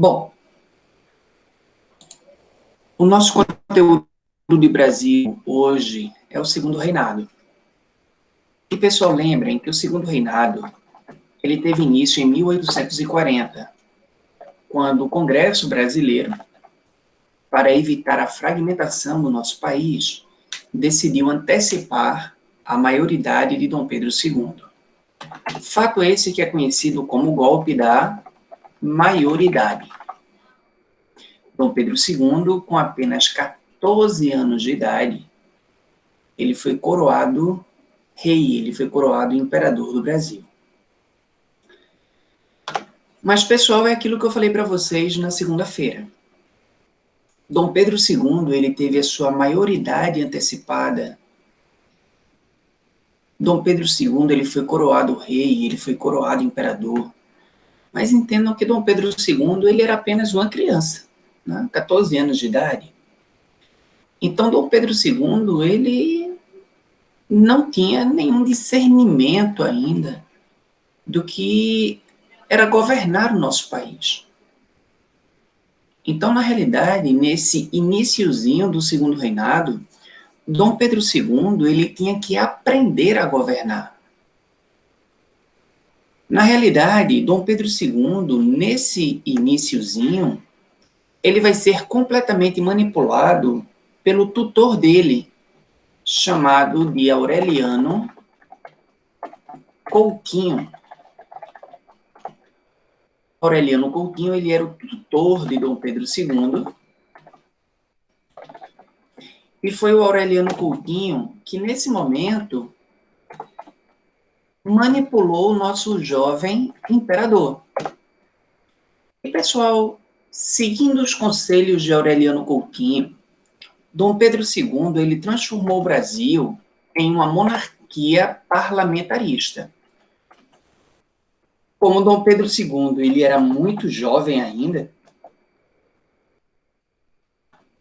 Bom, o nosso conteúdo de Brasil hoje é o Segundo Reinado. E, pessoal, lembrem que o Segundo Reinado ele teve início em 1840, quando o Congresso Brasileiro, para evitar a fragmentação do nosso país, decidiu antecipar a maioridade de Dom Pedro II. Fato esse que é conhecido como o golpe da maioridade. Dom Pedro II, com apenas 14 anos de idade, ele foi coroado rei, ele foi coroado imperador do Brasil. Mas, pessoal, é aquilo que eu falei para vocês na segunda-feira. Dom Pedro II, ele teve a sua maioridade antecipada. Dom Pedro II, ele foi coroado rei, ele foi coroado imperador. Mas entendam que Dom Pedro II, ele era apenas uma criança, né? 14 anos de idade. Então, Dom Pedro II, ele não tinha nenhum discernimento ainda do que era governar o nosso país. Então, na realidade, nesse iniciozinho do Segundo Reinado, Dom Pedro II, ele tinha que aprender a governar. Na realidade, Dom Pedro II, nesse iniciozinho, ele vai ser completamente manipulado pelo tutor dele, chamado de Aureliano Coutinho. Aureliano Coutinho, ele era o tutor de Dom Pedro II, e foi o Aureliano Coutinho que, nesse momento, manipulou o nosso jovem imperador. E, pessoal, seguindo os conselhos de Aureliano Coutinho, Dom Pedro II, ele transformou o Brasil em uma monarquia parlamentarista. Como Dom Pedro II, ele era muito jovem ainda,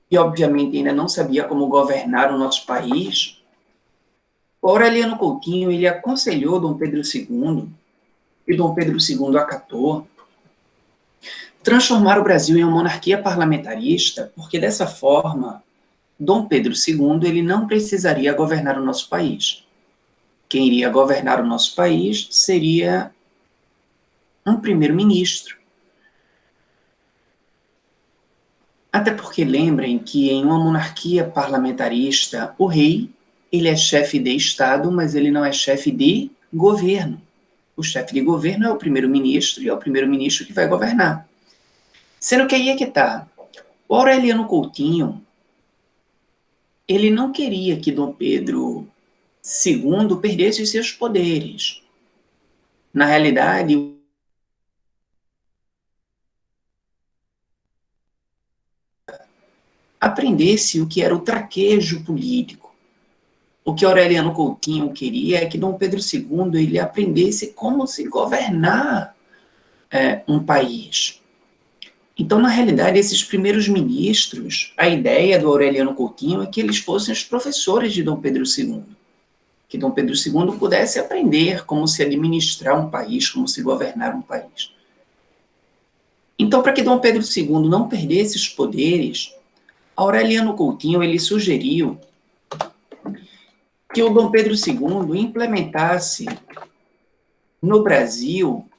e obviamente ainda não sabia como governar o nosso país, o Aureliano Coutinho, ele aconselhou Dom Pedro II, e Dom Pedro II acatou, transformar o Brasil em uma monarquia parlamentarista, porque dessa forma, Dom Pedro II, ele não precisaria governar o nosso país. Quem iria governar o nosso país seria um primeiro-ministro. Até porque lembrem que em uma monarquia parlamentarista, o rei, ele é chefe de Estado, mas ele não é chefe de governo. O chefe de governo é o primeiro-ministro, e é o primeiro-ministro que vai governar. Sendo que aí é que está. O Aureliano Coutinho, ele não queria que Dom Pedro II perdesse os seus poderes. Na realidade, aprendesse o que era o traquejo político. O que Aureliano Coutinho queria é que Dom Pedro II ele aprendesse como se governar um país. Então, na realidade, esses primeiros ministros, a ideia do Aureliano Coutinho é que eles fossem os professores de Dom Pedro II. Que Dom Pedro II pudesse aprender como se administrar um país, como se governar um país. Então, para que Dom Pedro II não perdesse os poderes, Aureliano Coutinho ele sugeriu que o Dom Pedro II implementasse no Brasil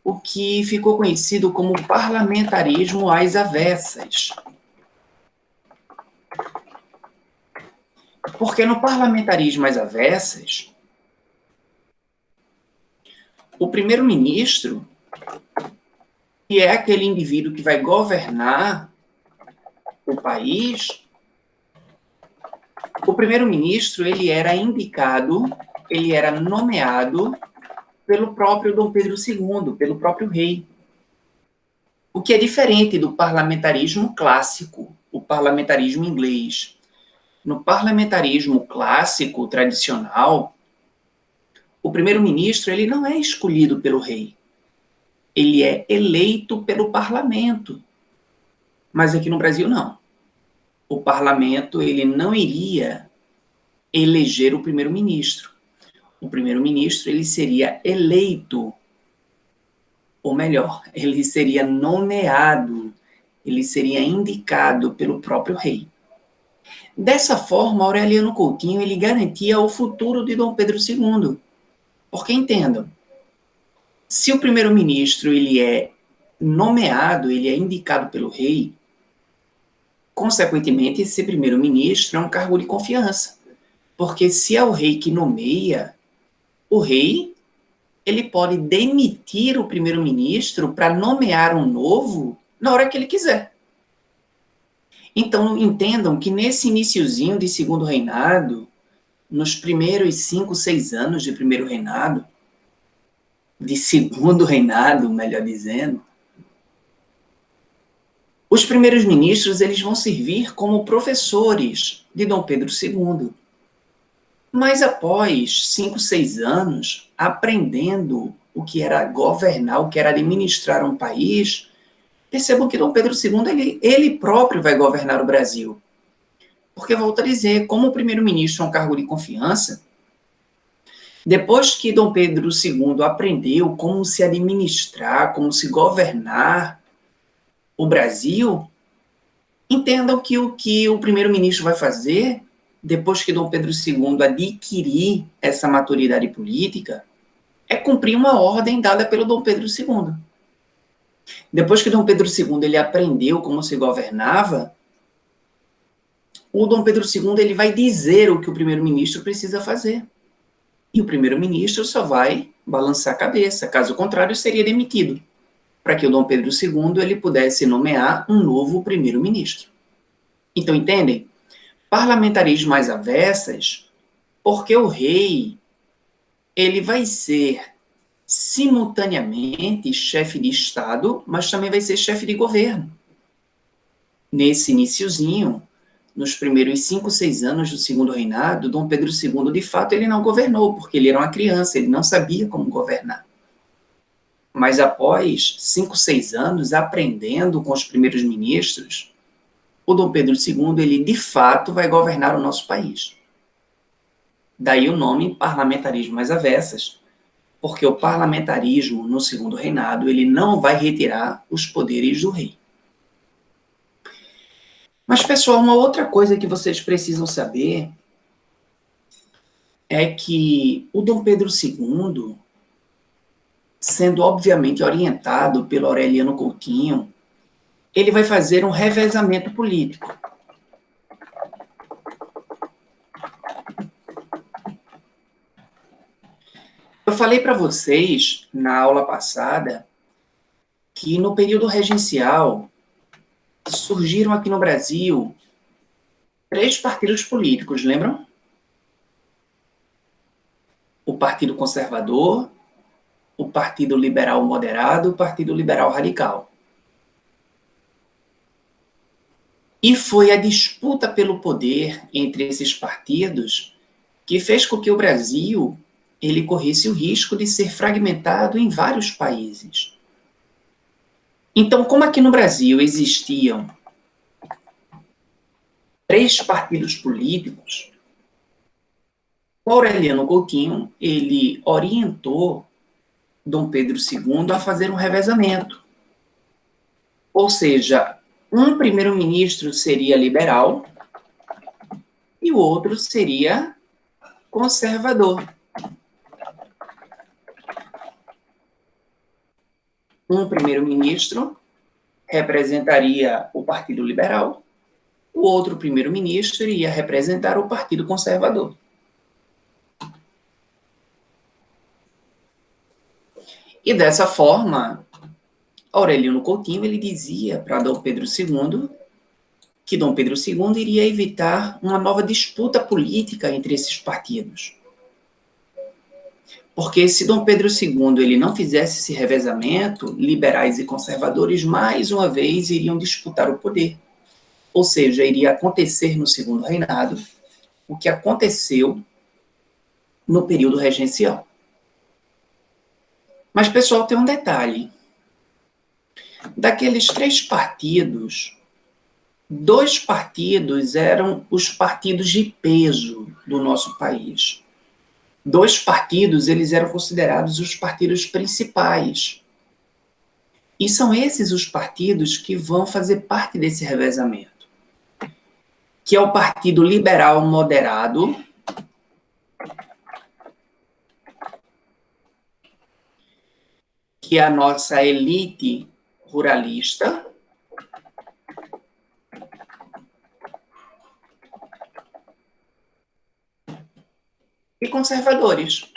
o que ficou conhecido como parlamentarismo às avessas. Porque no parlamentarismo às avessas, o primeiro-ministro, que é aquele indivíduo que vai governar o país, o primeiro-ministro ele era indicado, ele era nomeado pelo próprio Dom Pedro II, pelo próprio rei. O que é diferente do parlamentarismo clássico, o parlamentarismo inglês. No parlamentarismo clássico, tradicional, o primeiro-ministro ele não é escolhido pelo rei. Ele é eleito pelo parlamento. Mas aqui no Brasil, não. O parlamento ele não iria eleger o primeiro-ministro. O primeiro-ministro ele seria eleito ou melhor, ele seria nomeado, ele seria indicado pelo próprio rei. Dessa forma, Aureliano Coutinho ele garantia o futuro de Dom Pedro II. Porque entendam, se o primeiro-ministro ele é nomeado, ele é indicado pelo rei, consequentemente, esse primeiro-ministro é um cargo de confiança. Porque se é o rei que nomeia, o rei ele pode demitir o primeiro-ministro para nomear um novo na hora que ele quiser. Então, entendam que nesse iniciozinho de segundo reinado, nos primeiros 5, 6 anos de primeiro reinado, de segundo reinado, melhor dizendo, os primeiros ministros eles vão servir como professores de Dom Pedro II. Mas após 5, 6 anos, aprendendo o que era governar, o que era administrar um país, percebam que Dom Pedro II, ele próprio vai governar o Brasil. Porque, volto a dizer, como o primeiro-ministro é um cargo de confiança, depois que Dom Pedro II aprendeu como se administrar, como se governar o Brasil, entendam que o primeiro-ministro vai fazer, depois que Dom Pedro II adquirir essa maturidade política, é cumprir uma ordem dada pelo Dom Pedro II. Depois que Dom Pedro II ele aprendeu como se governava, o Dom Pedro II ele vai dizer o que o primeiro-ministro precisa fazer. E o primeiro-ministro só vai balançar a cabeça, caso contrário seria demitido, para que o Dom Pedro II ele pudesse nomear um novo primeiro-ministro. Então, entendem? Parlamentarismo às avessas, porque o rei ele vai ser simultaneamente chefe de Estado, mas também vai ser chefe de governo. Nesse iniciozinho, nos primeiros 5, 6 anos do segundo reinado, Dom Pedro II, de fato, ele não governou, porque ele era uma criança, ele não sabia como governar. Mas após 5, 6 anos, aprendendo com os primeiros ministros, o Dom Pedro II, ele de fato vai governar o nosso país. Daí o nome parlamentarismo às avessas, porque o parlamentarismo no segundo reinado, ele não vai retirar os poderes do rei. Mas, pessoal, uma outra coisa que vocês precisam saber é que o Dom Pedro II, sendo obviamente orientado pelo Aureliano Coutinho, ele vai fazer um revezamento político. Eu falei para vocês, na aula passada, que no período regencial surgiram aqui no Brasil 3 partidos políticos, lembram? O Partido Conservador, o Partido Liberal Moderado e o Partido Liberal Radical. E foi a disputa pelo poder entre esses partidos que fez com que o Brasil ele corresse o risco de ser fragmentado em vários países. Então, como aqui no Brasil existiam 3 partidos políticos, o Aureliano Coutinho ele orientou Dom Pedro II a fazer um revezamento. Ou seja, um primeiro-ministro seria liberal e o outro seria conservador. Um primeiro-ministro representaria o Partido Liberal, o outro primeiro-ministro iria representar o Partido Conservador. E dessa forma, Aureliano Coutinho ele dizia para Dom Pedro II que Dom Pedro II iria evitar uma nova disputa política entre esses partidos. Porque se Dom Pedro II ele não fizesse esse revezamento, liberais e conservadores mais uma vez iriam disputar o poder. Ou seja, iria acontecer no segundo reinado o que aconteceu no período regencial. Mas, pessoal, tem um detalhe. Daqueles 3 partidos, 2 partidos eram os partidos de peso do nosso país. 2 partidos, eles eram considerados os partidos principais. E são esses os partidos que vão fazer parte desse revezamento, que é o Partido Liberal Moderado, que é a nossa elite ruralista, e conservadores,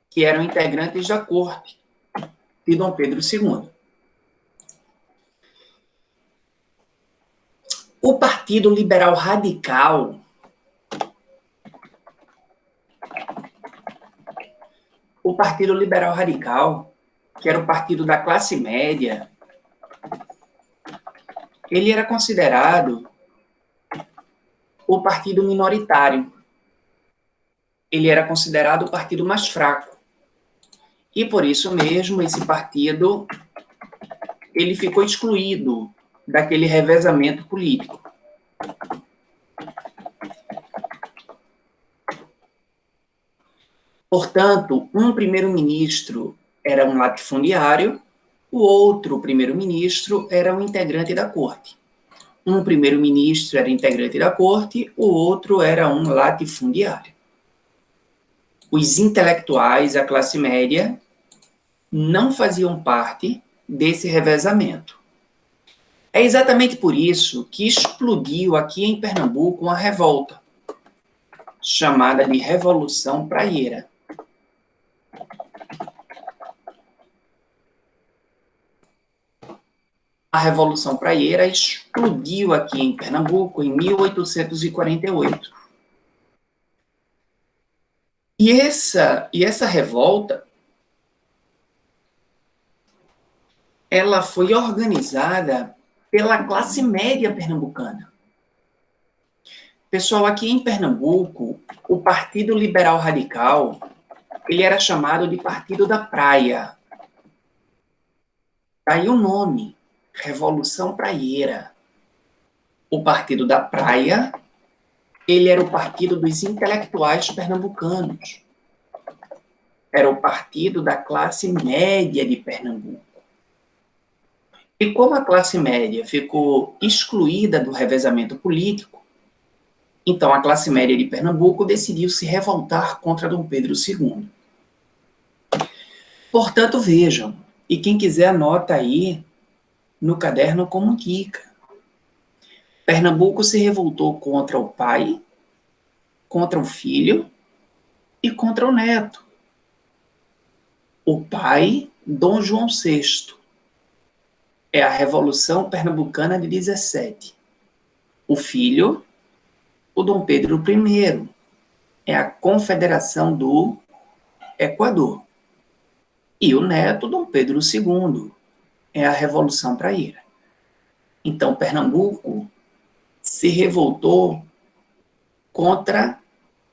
que eram integrantes da corte de Dom Pedro II. O Partido Liberal Radical, que era o partido da classe média, ele era considerado o partido minoritário. Ele era considerado o partido mais fraco. E por isso mesmo, esse partido ele ficou excluído daquele revezamento político. Portanto, um primeiro-ministro era um latifundiário, o outro primeiro-ministro era um integrante da corte. Um primeiro-ministro era integrante da corte, o outro era um latifundiário. Os intelectuais, a classe média, não faziam parte desse revezamento. É exatamente por isso que explodiu aqui em Pernambuco uma revolta, chamada de Revolução Praieira. A Revolução Praieira explodiu aqui em Pernambuco em 1848. E essa revolta, ela foi organizada pela classe média pernambucana. Pessoal, aqui em Pernambuco, o Partido Liberal Radical, ele era chamado de Partido da Praia. Daí o nome, Revolução Praieira. O Partido da Praia, ele era o partido dos intelectuais pernambucanos. Era o partido da classe média de Pernambuco. E como a classe média ficou excluída do revezamento político, então a classe média de Pernambuco decidiu se revoltar contra Dom Pedro II. Portanto, vejam, e quem quiser anota aí no caderno como dica. Pernambuco se revoltou contra o pai, contra o filho e contra o neto. O pai, Dom João VI, é a Revolução Pernambucana de 17. O filho, o Dom Pedro I, é a Confederação do Equador. E o neto, Dom Pedro II, é a Revolução Praieira. Então, Pernambuco se revoltou contra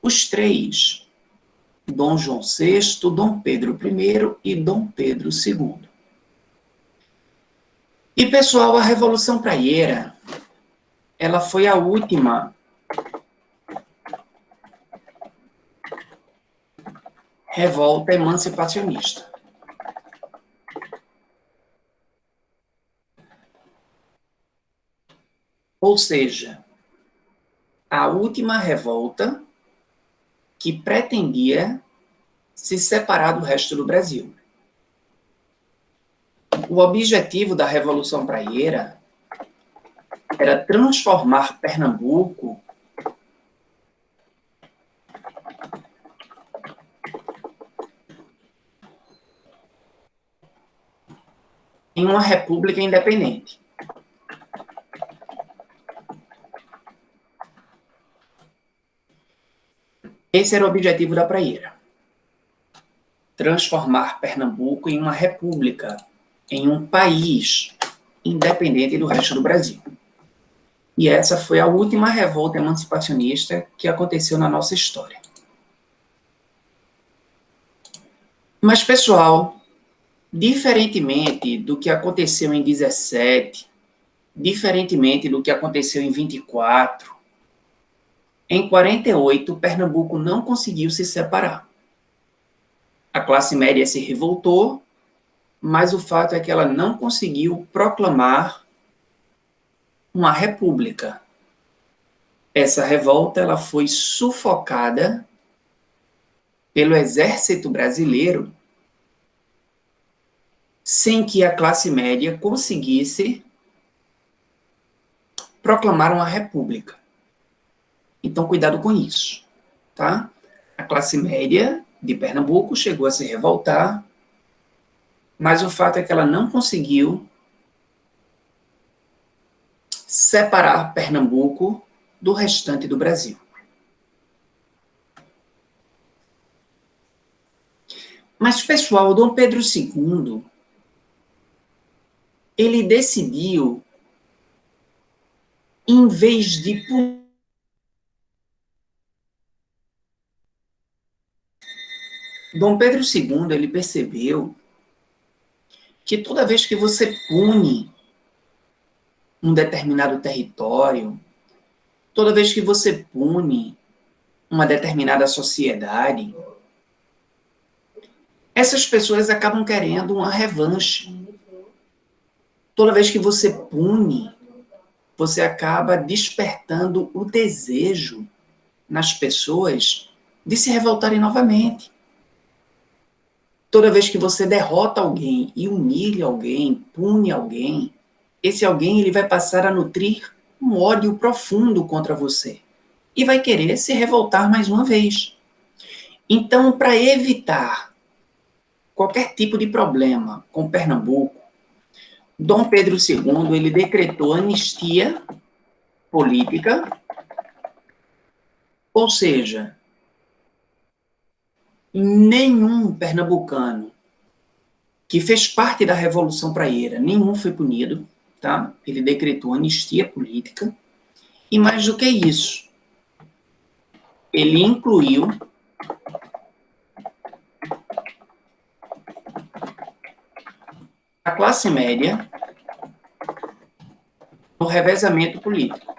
os três, Dom João VI, Dom Pedro I e Dom Pedro II. E, pessoal, a Revolução Praieira, ela foi a última revolta emancipacionista. Ou seja, a última revolta que pretendia se separar do resto do Brasil. O objetivo da Revolução Praieira era transformar Pernambuco em uma república independente. Esse era o objetivo da Praieira. Transformar Pernambuco em uma república, em um país independente do resto do Brasil. E essa foi a última revolta emancipacionista que aconteceu na nossa história. Mas, pessoal, diferentemente do que aconteceu em 17, diferentemente do que aconteceu em 24, em 48, Pernambuco não conseguiu se separar. A classe média se revoltou mas o fato é que ela não conseguiu proclamar uma república. Essa revolta ela foi sufocada pelo exército brasileiro sem que a classe média conseguisse proclamar uma república. Então, cuidado com isso, tá? A classe média de Pernambuco chegou a se revoltar, mas o fato é que ela não conseguiu separar Pernambuco do restante do Brasil. Mas, pessoal, Dom Pedro II, ele decidiu, em vez de... Dom Pedro II, ele percebeu que toda vez que você pune um determinado território, toda vez que você pune uma determinada sociedade, essas pessoas acabam querendo uma revanche. Toda vez que você pune, você acaba despertando o desejo nas pessoas de se revoltarem novamente. Toda vez que você derrota alguém e humilha alguém, pune alguém, esse alguém ele vai passar a nutrir um ódio profundo contra você e vai querer se revoltar mais uma vez. Então, para evitar qualquer tipo de problema com Pernambuco, Dom Pedro II ele decretou anistia política, ou seja, nenhum pernambucano que fez parte da Revolução Praieira, nenhum foi punido, tá? Ele decretou anistia política, e mais do que isso, ele incluiu a classe média no revezamento político.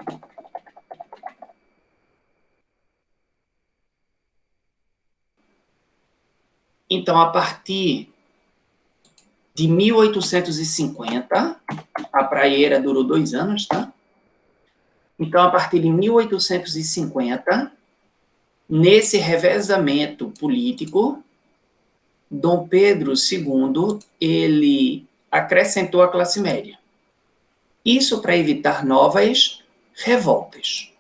Então, a partir de 1850, a praieira durou 2 anos, tá? Então, a partir de 1850, nesse revezamento político, Dom Pedro II, ele acrescentou a classe média. Isso para evitar novas revoltas.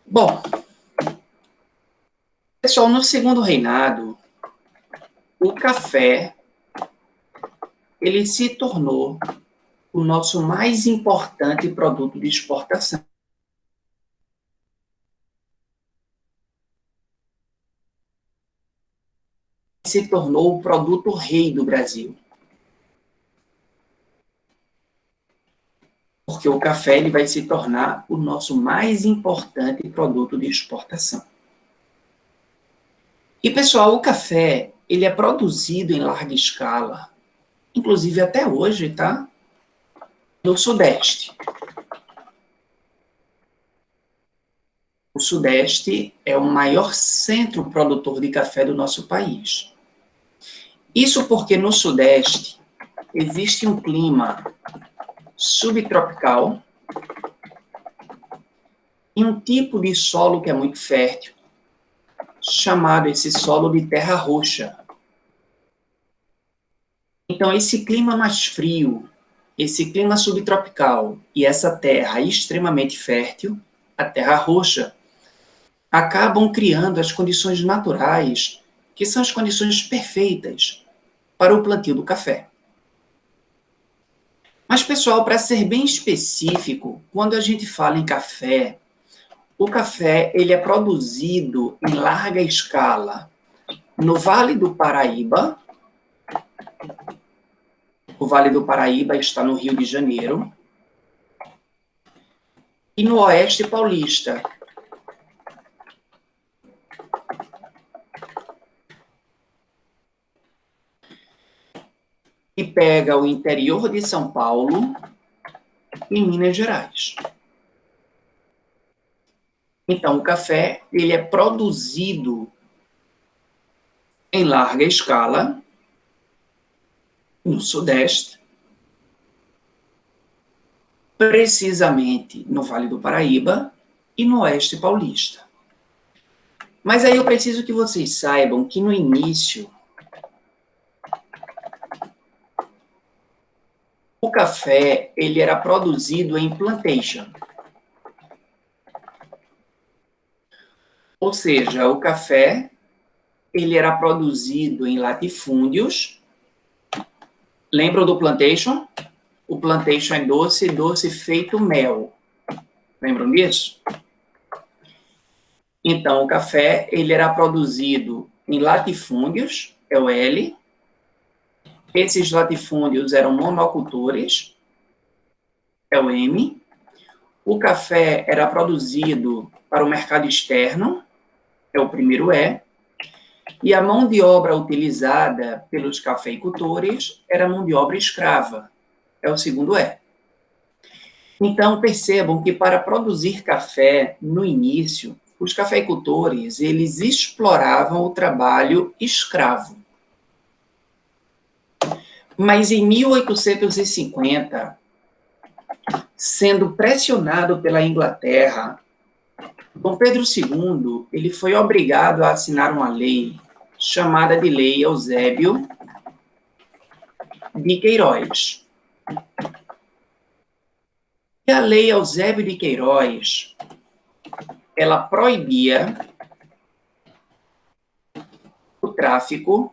Bom, pessoal, no segundo reinado, o café ele se tornou o nosso mais importante produto de exportação. Se tornou o produto rei do Brasil. Porque o café ele vai se tornar o nosso mais importante produto de exportação. E, pessoal, o café ele é produzido em larga escala, inclusive até hoje, tá? No Sudeste. O Sudeste é o maior centro produtor de café do nosso país. Isso porque no Sudeste existe um clima subtropical e um tipo de solo que é muito fértil, chamado esse solo de terra roxa. Então, esse clima mais frio, esse clima subtropical e essa terra extremamente fértil, a terra roxa, acabam criando as condições naturais, que são as condições perfeitas para o plantio do café. Mas, pessoal, para ser bem específico, quando a gente fala em café, o café ele é produzido em larga escala no Vale do Paraíba. O Vale do Paraíba está no Rio de Janeiro. E no Oeste Paulista. E pega o interior de São Paulo e Minas Gerais. Então, o café, ele é produzido em larga escala no Sudeste, precisamente no Vale do Paraíba e no Oeste Paulista. Mas aí eu preciso que vocês saibam que no início, o café, ele era produzido em plantation. Ou seja, o café, ele era produzido em latifúndios. Lembram do plantation? O plantation é doce, doce feito mel. Lembram disso? Então, o café, ele era produzido em latifúndios, é o L. Esses latifúndios eram monocultores, é o M. O café era produzido para o mercado externo, é o primeiro E. E a mão de obra utilizada pelos cafeicultores era mão de obra escrava, é o segundo E. Então, percebam que para produzir café, no início, os cafeicultores, eles exploravam o trabalho escravo. Mas em 1850, sendo pressionado pela Inglaterra, Dom Pedro II, ele foi obrigado a assinar uma lei chamada de Lei Eusébio de Queiroz. E a Lei Eusébio de Queiroz, ela proibia o tráfico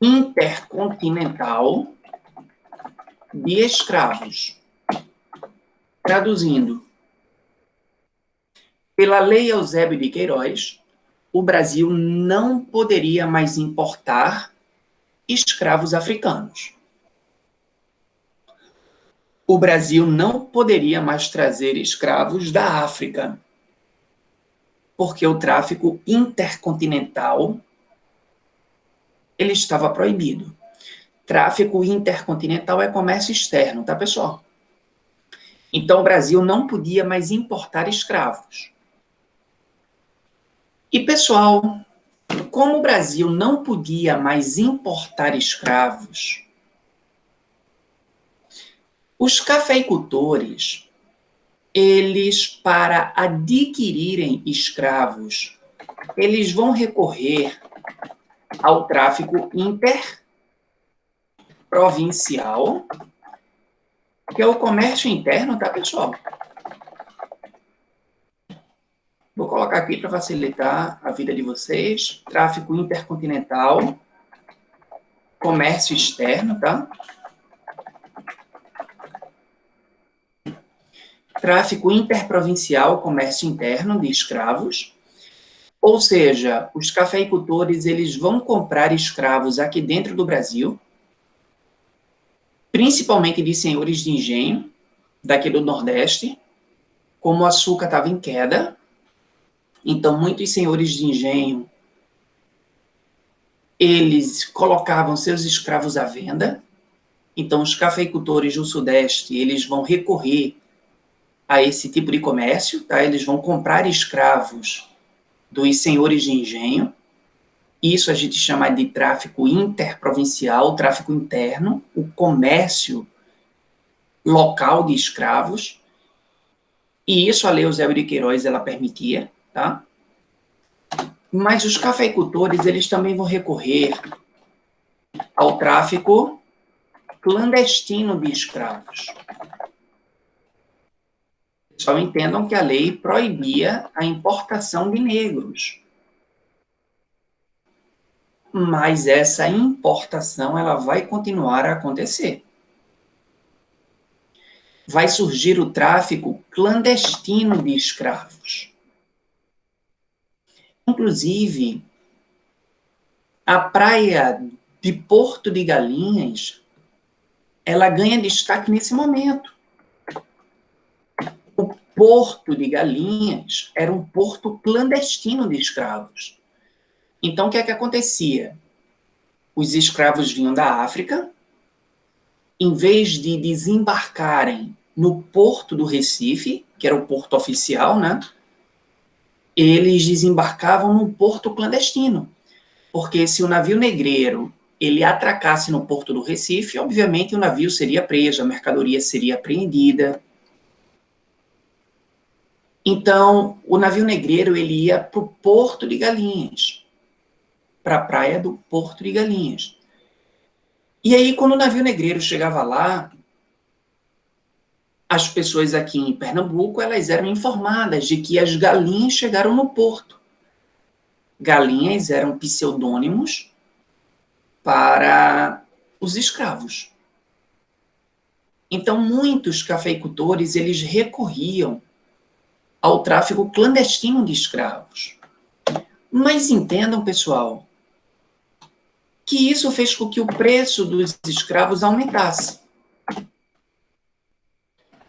intercontinental de escravos. Traduzindo, pela Lei Eusébio de Queiroz, o Brasil não poderia mais importar escravos africanos. O Brasil não poderia mais trazer escravos da África, porque o tráfico intercontinental ele estava proibido. Tráfico intercontinental é comércio externo, tá, pessoal? Então, o Brasil não podia mais importar escravos. E, pessoal, como o Brasil não podia mais importar escravos, os cafeicultores, eles, para adquirirem escravos, eles vão recorrer ao tráfico interprovincial, que é o comércio interno, tá, pessoal? Vou colocar aqui para facilitar a vida de vocês. Tráfico intercontinental, comércio externo, tá? Tráfico interprovincial, comércio interno de escravos. Ou seja, os cafeicultores, eles vão comprar escravos aqui dentro do Brasil, principalmente de senhores de engenho, daqui do Nordeste, como o açúcar estava em queda. Então, muitos senhores de engenho, eles colocavam seus escravos à venda. Então, os cafeicultores do Sudeste, eles vão recorrer a esse tipo de comércio, tá? Eles vão comprar escravos dos senhores de engenho. Isso a gente chama de tráfico interprovincial, tráfico interno, o comércio local de escravos. E isso a Lei Eusébio de Queiroz, ela permitia, tá? Mas os cafeicultores, eles também vão recorrer ao tráfico clandestino de escravos. Só entendam que a lei proibia a importação de negros. Mas essa importação, ela vai continuar a acontecer. Vai surgir o tráfico clandestino de escravos. Inclusive, a praia de Porto de Galinhas, ela ganha destaque nesse momento. O Porto de Galinhas era um porto clandestino de escravos. Então, o que é que acontecia? Os escravos vinham da África, em vez de desembarcarem no porto do Recife, que era o porto oficial, né? Eles desembarcavam num porto clandestino, porque se o navio negreiro ele atracasse no porto do Recife, obviamente o navio seria preso, a mercadoria seria apreendida. Então, o navio negreiro ele ia para o Porto de Galinhas, para a praia do Porto de Galinhas. E aí, quando o navio negreiro chegava lá, as pessoas aqui em Pernambuco elas eram informadas de que as galinhas chegaram no porto. Galinhas eram pseudônimos para os escravos. Então, muitos cafeicultores eles recorriam ao tráfico clandestino de escravos. Mas entendam, pessoal, que isso fez com que o preço dos escravos aumentasse.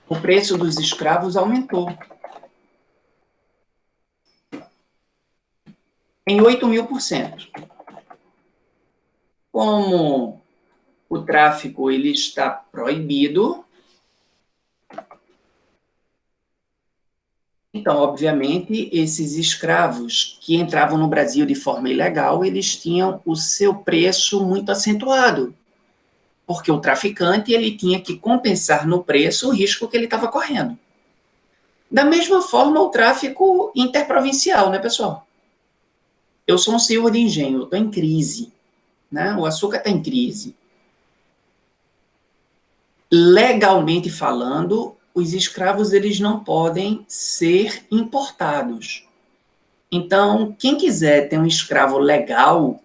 O preço dos escravos aumentou. Em 8.000%. Como o tráfico ele está proibido, então, obviamente, esses escravos que entravam no Brasil de forma ilegal, eles tinham o seu preço muito acentuado, porque o traficante ele tinha que compensar no preço o risco que ele estava correndo. Da mesma forma, o tráfico interprovincial, né, pessoal? Eu sou um senhor de engenho, eu estou em crise, né? O açúcar está em crise. Legalmente falando, os escravos eles não podem ser importados. Então, quem quiser ter um escravo legal,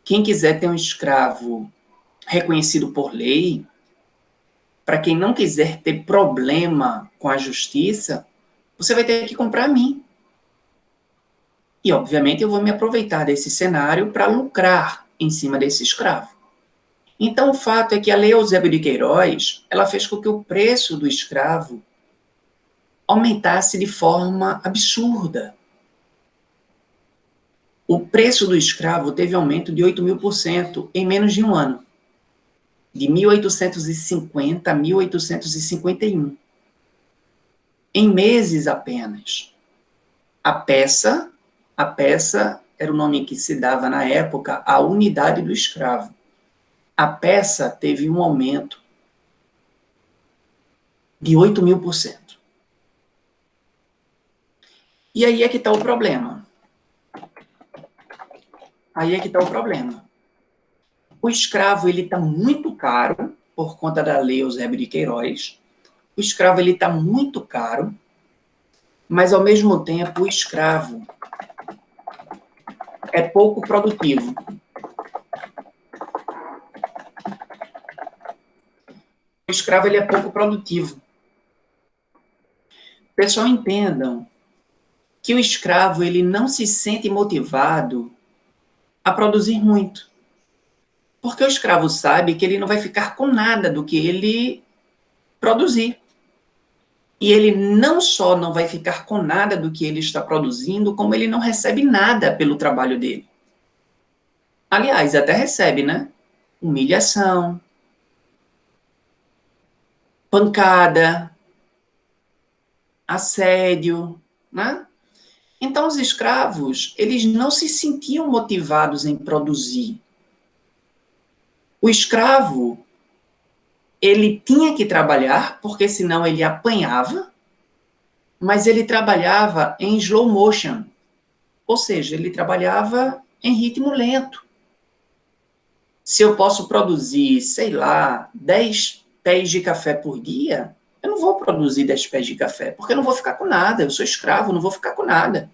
quem quiser ter um escravo reconhecido por lei, para quem não quiser ter problema com a justiça, você vai ter que comprar a mim. E, obviamente, eu vou me aproveitar desse cenário para lucrar em cima desse escravo. Então, o fato é que a Lei Eusébio de Queiroz, ela fez com que o preço do escravo aumentasse de forma absurda. O preço do escravo teve aumento de 8.000% em menos de um ano, de 1850 a 1851. Em meses apenas. A peça era o nome que se dava na época à unidade do escravo. A peça teve um aumento de 8.000%. E aí é que está o problema. O escravo ele está muito caro por conta da Lei Eusébio de Queiroz. O escravo ele está muito caro, mas ao mesmo tempo o escravo é pouco produtivo. O escravo ele é pouco produtivo. Pessoal, entendam que o escravo ele não se sente motivado a produzir muito. Porque o escravo sabe que ele não vai ficar com nada do que ele produzir. E ele não só não vai ficar com nada do que ele está produzindo, como ele não recebe nada pelo trabalho dele. Aliás, até recebe, né? Humilhação, pancada, assédio, né? Então, os escravos, eles não se sentiam motivados em produzir. O escravo, ele tinha que trabalhar, porque senão ele apanhava, mas ele trabalhava em slow motion, ou seja, ele trabalhava em ritmo lento. Se eu posso produzir, sei lá, 10 pés de café por dia, eu não vou produzir 10 pés de café, porque eu não vou ficar com nada, eu sou escravo, não vou ficar com nada.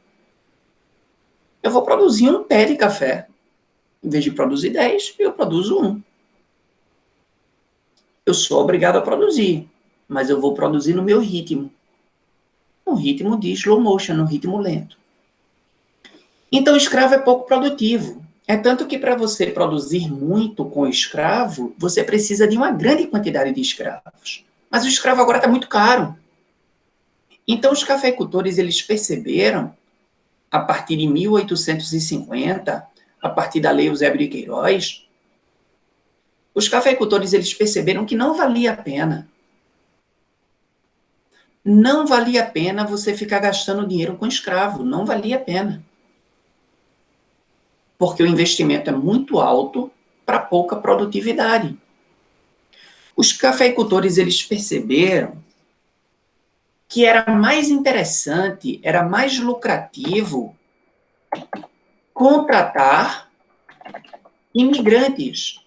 Eu vou produzir um pé de café. Em vez de produzir 10, eu produzo 1. Eu sou obrigado a produzir, mas eu vou produzir no meu ritmo. No ritmo de slow motion, no ritmo lento. Então, o escravo é pouco produtivo. É tanto que para você produzir muito com o escravo, você precisa de uma grande quantidade de escravos. Mas o escravo agora está muito caro. Então, os cafeicultores, eles perceberam, a partir de 1850, a partir da Lei Eusébio de Queiroz, os cafeicultores eles perceberam que não valia a pena não valia a pena você ficar gastando dinheiro com escravo, não valia a pena. Porque o investimento é muito alto para pouca produtividade. Os cafeicultores, eles perceberam que era mais interessante, era mais lucrativo contratar imigrantes,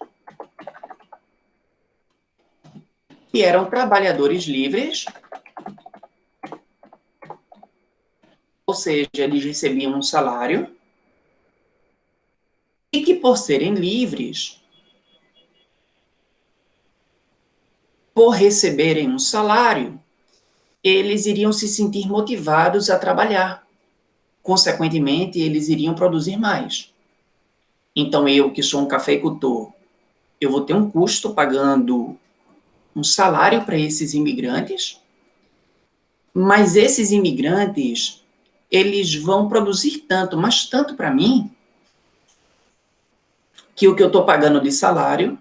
que eram trabalhadores livres, ou seja, eles recebiam um salário, e que, por serem livres, por receberem um salário, eles iriam se sentir motivados a trabalhar. Consequentemente, eles iriam produzir mais. Então, eu, que sou um cafeicultor, eu vou ter um custo pagando um salário para esses imigrantes, mas esses imigrantes, eles vão produzir tanto, mas tanto para mim, que o que eu estou pagando de salário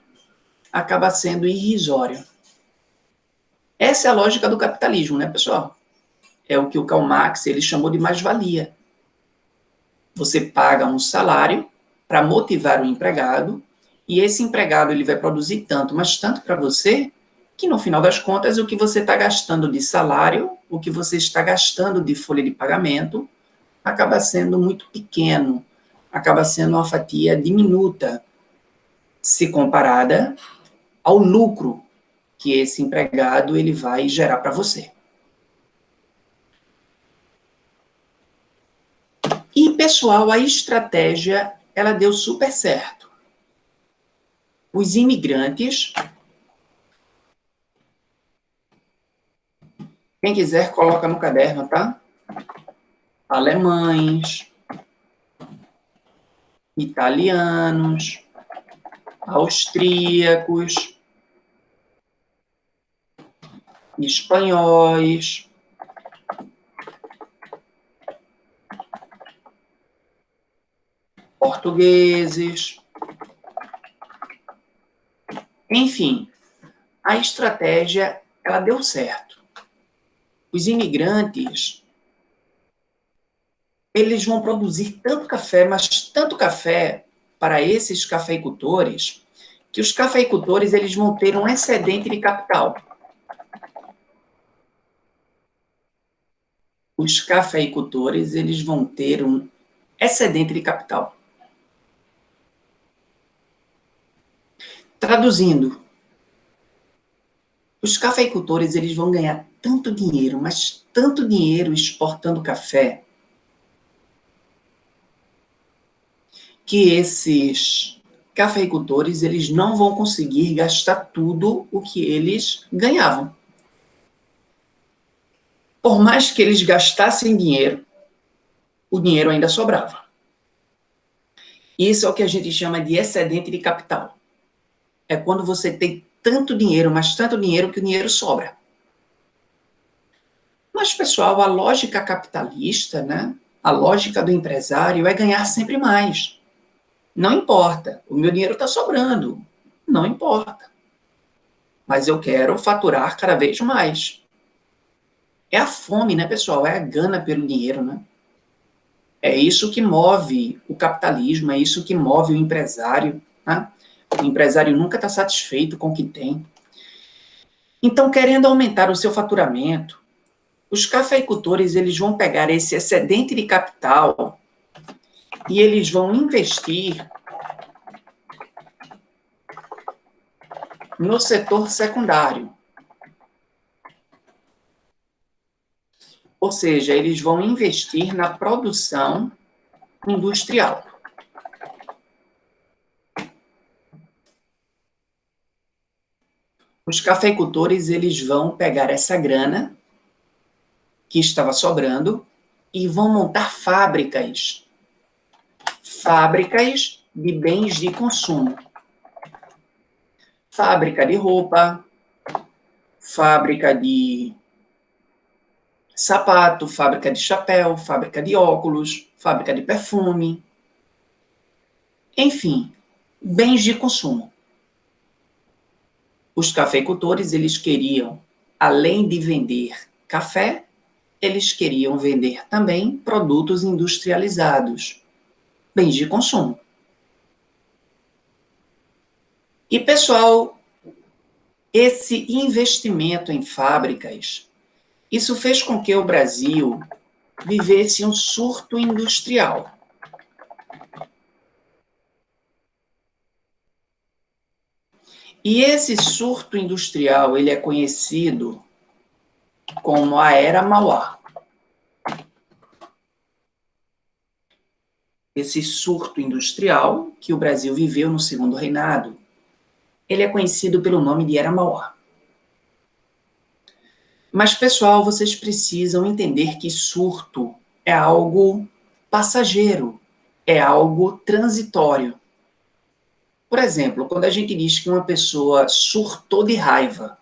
acaba sendo irrisório. Essa é a lógica do capitalismo, né, pessoal? É o que o Karl Marx ele chamou de mais-valia. Você paga um salário para motivar o empregado, e esse empregado ele vai produzir tanto, mas tanto para você, que no final das contas o que você está gastando de salário, o que você está gastando de folha de pagamento, acaba sendo muito pequeno, acaba sendo uma fatia diminuta, se comparada ao lucro que esse empregado ele vai gerar para você. E, pessoal, a estratégia, ela deu super certo. Os imigrantes, quem quiser coloca no caderno, tá? Alemães, italianos, austríacos, espanhóis, portugueses, enfim, a estratégia ela deu certo. Os imigrantes, eles vão produzir tanto café, mas tanto café para esses cafeicultores, que os cafeicultores eles vão ter um excedente de capital. Os cafeicultores eles vão ter um excedente de capital. Traduzindo, os cafeicultores eles vão ganhar tanto dinheiro, mas tanto dinheiro exportando café, que esses cafeicultores eles não vão conseguir gastar tudo o que eles ganhavam. Por mais que eles gastassem dinheiro, o dinheiro ainda sobrava. Isso é o que a gente chama de excedente de capital. É quando você tem tanto dinheiro, mas tanto dinheiro que o dinheiro sobra. Mas, pessoal, a lógica capitalista, né? A lógica do empresário é ganhar sempre mais. Não importa, o meu dinheiro está sobrando. Não importa. Mas eu quero faturar cada vez mais. É a fome, né, pessoal? É a gana pelo dinheiro, né? É isso que move o capitalismo, é isso que move o empresário, né? O empresário nunca está satisfeito com o que tem. Então, querendo aumentar o seu faturamento, os cafeicultores eles vão pegar esse excedente de capital e eles vão investir no setor secundário. Ou seja, eles vão investir na produção industrial. Os cafeicultores eles vão pegar essa grana que estava sobrando e vão montar fábricas. Fábricas de bens de consumo. Fábrica de roupa, fábrica de sapato, fábrica de chapéu, fábrica de óculos, fábrica de perfume. Enfim, bens de consumo. Os cafeicultores, eles queriam, além de vender café, eles queriam vender também produtos industrializados, bens de consumo. E, pessoal, esse investimento em fábricas, isso fez com que o Brasil vivesse um surto industrial. E esse surto industrial, ele é conhecido como a Era Mauá. Esse surto industrial que o Brasil viveu no segundo reinado, ele é conhecido pelo nome de Era Mauá. Mas, pessoal, vocês precisam entender que surto é algo passageiro, é algo transitório. Por exemplo, quando a gente diz que uma pessoa surtou de raiva,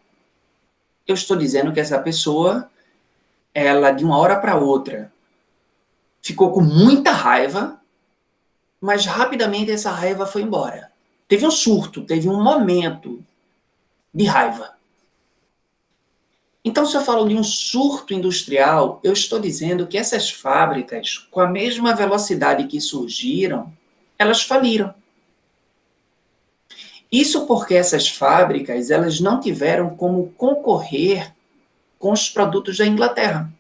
eu estou dizendo que essa pessoa, ela de uma hora para outra, ficou com muita raiva, mas rapidamente essa raiva foi embora. Teve um surto, teve um momento de raiva. Então, se eu falo de um surto industrial, eu estou dizendo que essas fábricas, com a mesma velocidade que surgiram, elas faliram. Isso porque essas fábricas, elas não tiveram como concorrer com os produtos da Inglaterra.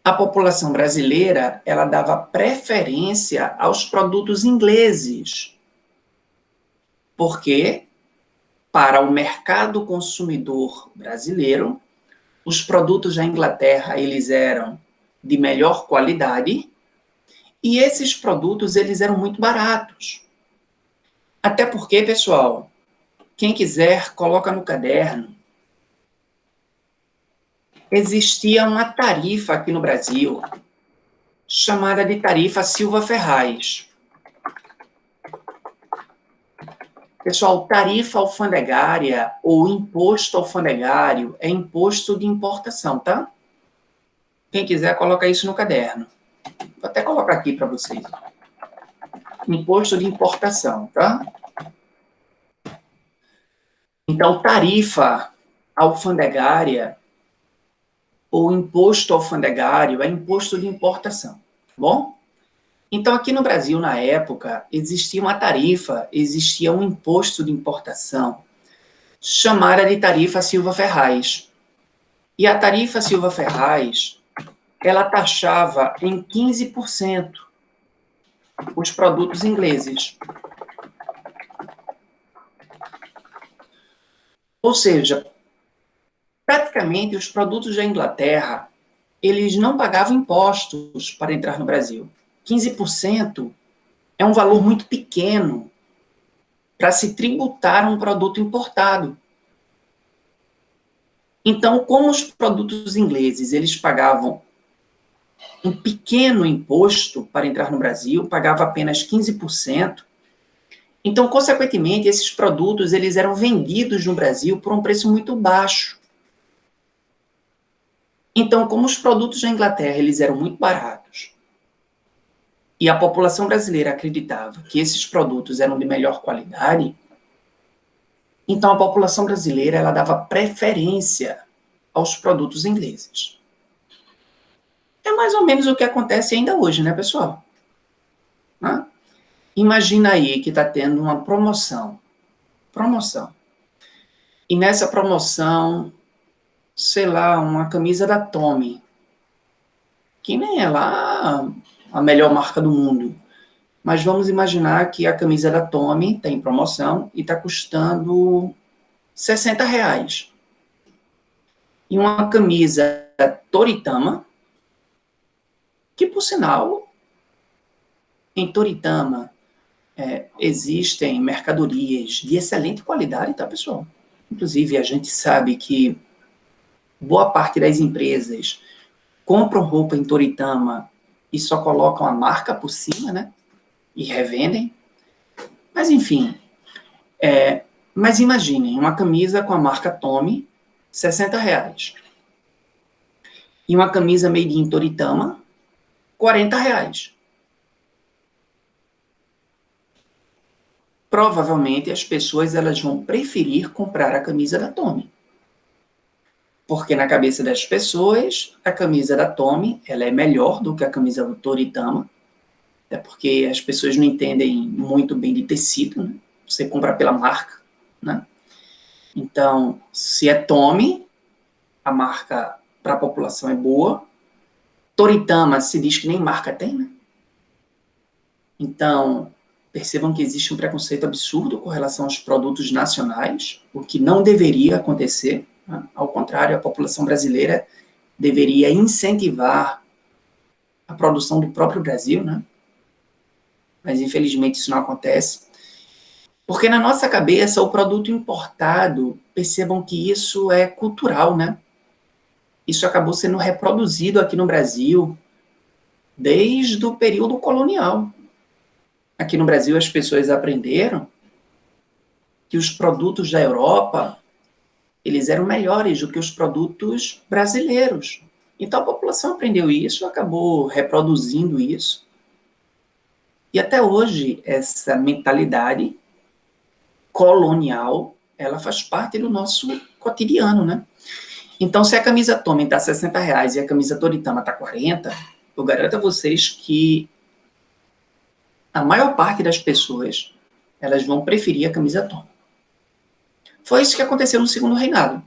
A população brasileira, ela dava preferência aos produtos ingleses. Porque, para o mercado consumidor brasileiro, os produtos da Inglaterra, eles eram de melhor qualidade e esses produtos, eles eram muito baratos. Até porque, pessoal, quem quiser, coloca no caderno. Existia uma tarifa aqui no Brasil, chamada de tarifa Silva Ferraz. Pessoal, tarifa alfandegária ou imposto alfandegário é imposto de importação, tá? Quem quiser, coloca isso no caderno. Vou até colocar aqui para vocês. Imposto de importação, tá? Então, tarifa alfandegária ou imposto alfandegário é imposto de importação, tá bom? Então, aqui no Brasil, na época, existia uma tarifa, existia um imposto de importação, chamada de tarifa Silva Ferraz. E a tarifa Silva Ferraz, ela taxava em 15% os produtos ingleses. Ou seja, praticamente os produtos da Inglaterra, eles não pagavam impostos para entrar no Brasil. 15% é um valor muito pequeno para se tributar um produto importado. Então, como os produtos ingleses, eles pagavam um pequeno imposto para entrar no Brasil, pagava apenas 15%, então, consequentemente, esses produtos, eles eram vendidos no Brasil por um preço muito baixo. Então, como os produtos da Inglaterra, eles eram muito baratos, e a população brasileira acreditava que esses produtos eram de melhor qualidade, então a população brasileira, ela dava preferência aos produtos ingleses. É mais ou menos o que acontece ainda hoje, né, pessoal? Imagina aí que está tendo uma promoção. E nessa promoção, sei lá, uma camisa da Tommy, que nem é lá a melhor marca do mundo. Mas vamos imaginar que a camisa da Tommy está em promoção e está custando R$ 60. E uma camisa Toritama, que por sinal, em Toritama, existem mercadorias de excelente qualidade, tá, pessoal? Inclusive, a gente sabe que boa parte das empresas compram roupa em Toritama e só colocam a marca por cima, né? E revendem. Mas, enfim, mas imaginem, uma camisa com a marca Tommy, R$ 60. E uma camisa made in Toritama, R$ 40. Provavelmente as pessoas, elas vão preferir comprar a camisa da Tommy. Porque na cabeça das pessoas, a camisa da Tommy, ela é melhor do que a camisa do Toritama, até porque as pessoas não entendem muito bem de tecido, né? Você compra pela marca, né? Então, se é Tommy, a marca para a população é boa. Toritama se diz que nem marca tem, né? Então, percebam que existe um preconceito absurdo com relação aos produtos nacionais, o que não deveria acontecer, né? Ao contrário, a população brasileira deveria incentivar a produção do próprio Brasil, né? Mas infelizmente isso não acontece. Porque na nossa cabeça, o produto importado, percebam que isso é cultural, né? Isso acabou sendo reproduzido aqui no Brasil desde o período colonial. Aqui no Brasil, as pessoas aprenderam que os produtos da Europa, eles eram melhores do que os produtos brasileiros. Então, a população aprendeu isso, acabou reproduzindo isso. E até hoje, essa mentalidade colonial, ela faz parte do nosso cotidiano, né? Então, se a camisa Tommy está R$60 e a camisa Toritama está 40, eu garanto a vocês que a maior parte das pessoas, elas vão preferir a camisa Tommy. Foi isso que aconteceu no Segundo Reinado.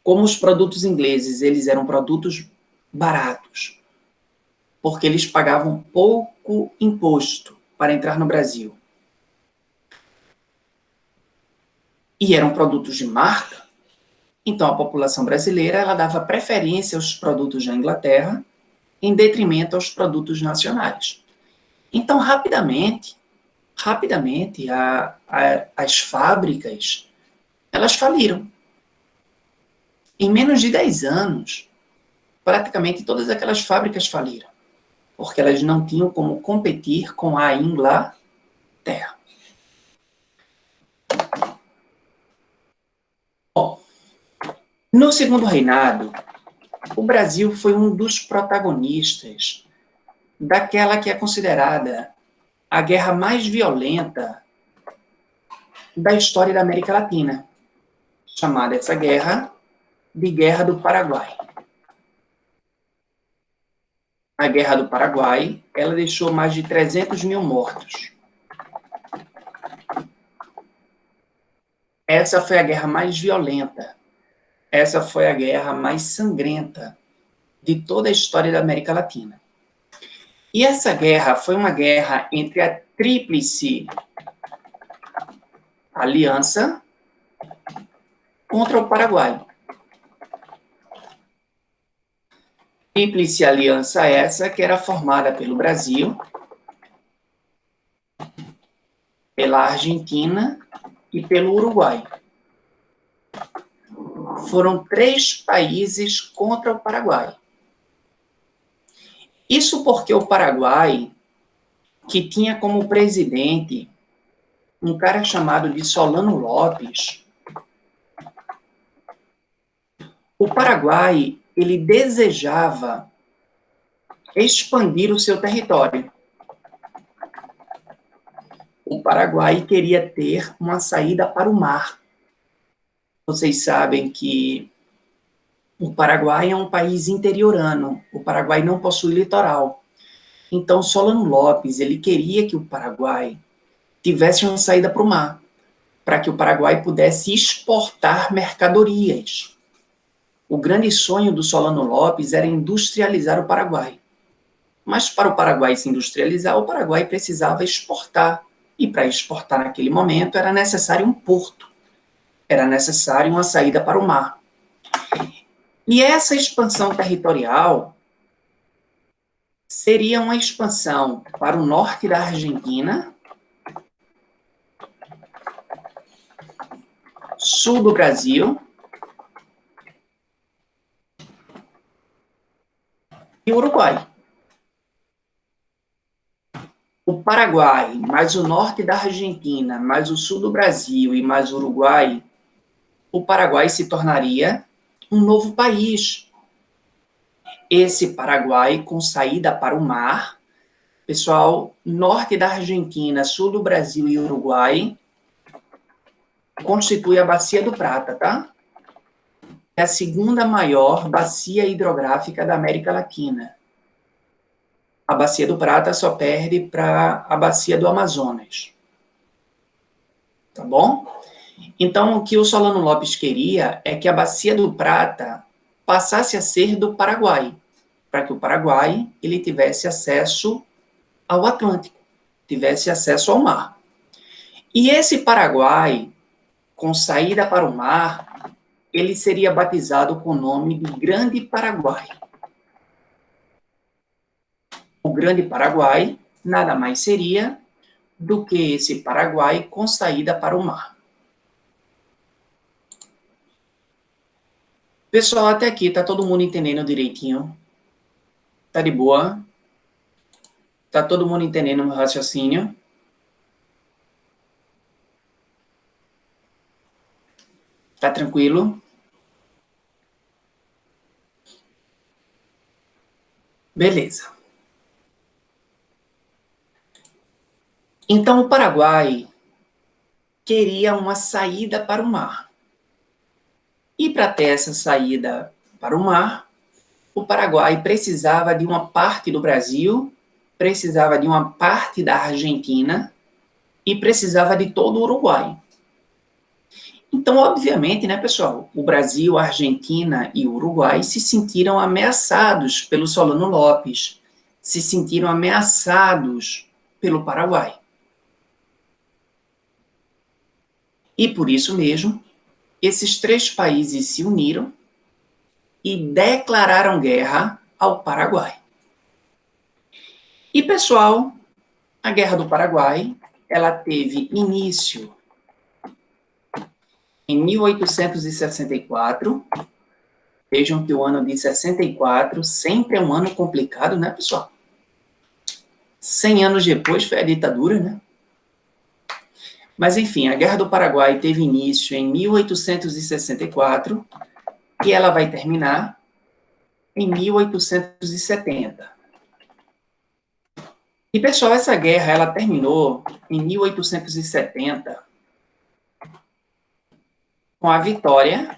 Como os produtos ingleses, eles eram produtos baratos, porque eles pagavam pouco imposto para entrar no Brasil. E eram produtos de marca, então a população brasileira ela dava preferência aos produtos da Inglaterra em detrimento aos produtos nacionais. Então, rapidamente, as fábricas, elas faliram. Em menos de 10 anos, praticamente todas aquelas fábricas faliram, porque elas não tinham como competir com a Inglaterra. Bom, no Segundo Reinado, o Brasil foi um dos protagonistas daquela que é considerada a guerra mais violenta da história da América Latina, chamada essa guerra de Guerra do Paraguai. A Guerra do Paraguai, ela deixou mais de 300 mil mortos. Essa foi a guerra mais violenta. Essa foi a guerra mais sangrenta de toda a história da América Latina. E essa guerra foi uma guerra entre a Tríplice Aliança contra o Paraguai. Tríplice Aliança essa que era formada pelo Brasil, pela Argentina e pelo Uruguai. Foram 3 países contra o Paraguai. Isso porque o Paraguai, que tinha como presidente um cara chamado de Solano Lopes, o Paraguai, ele desejava expandir o seu território. O Paraguai queria ter uma saída para o mar. Vocês sabem que o Paraguai é um país interiorano. O Paraguai não possui litoral. Então, Solano Lopes, ele queria que o Paraguai tivesse uma saída para o mar, para que o Paraguai pudesse exportar mercadorias. O grande sonho do Solano Lopes era industrializar o Paraguai. Mas para o Paraguai se industrializar, o Paraguai precisava exportar. E para exportar naquele momento era necessário um porto. Era necessário uma saída para o mar. E essa expansão territorial seria uma expansão para o norte da Argentina, sul do Brasil e Uruguai. O Paraguai, mais o norte da Argentina, mais o sul do Brasil e mais o Uruguai, o Paraguai se tornaria um novo país. Esse Paraguai com saída para o mar, pessoal, norte da Argentina, sul do Brasil e Uruguai, constitui a Bacia do Prata, tá? a segunda maior bacia hidrográfica da América Latina. A Bacia do Prata só perde para a Bacia do Amazonas. Tá bom? Então, o que o Solano Lopes queria é que a Bacia do Prata passasse a ser do Paraguai, para que o Paraguai ele tivesse acesso ao Atlântico, tivesse acesso ao mar. E esse Paraguai, com saída para o mar, ele seria batizado com o nome de Grande Paraguai. O Grande Paraguai nada mais seria do que esse Paraguai com saída para o mar. Pessoal, até aqui, tá todo mundo entendendo direitinho? Tá de boa? Tá todo mundo entendendo o meu raciocínio? Tá tranquilo? Beleza. Então, o Paraguai queria uma saída para o mar. E para ter essa saída para o mar, o Paraguai precisava de uma parte do Brasil, precisava de uma parte da Argentina e precisava de todo o Uruguai. Então, obviamente, né, pessoal, o Brasil, a Argentina e o Uruguai se sentiram ameaçados pelo Solano Lopes, se sentiram ameaçados pelo Paraguai. E por isso mesmo, esses três países se uniram e declararam guerra ao Paraguai. E, pessoal, a Guerra do Paraguai, ela teve início em 1864. Vejam que o ano de 64 sempre é um ano complicado, né, pessoal? 100 anos depois foi a ditadura, né? Mas, enfim, a Guerra do Paraguai teve início em 1864 e ela vai terminar em 1870. E, pessoal, essa guerra ela terminou em 1870 com a vitória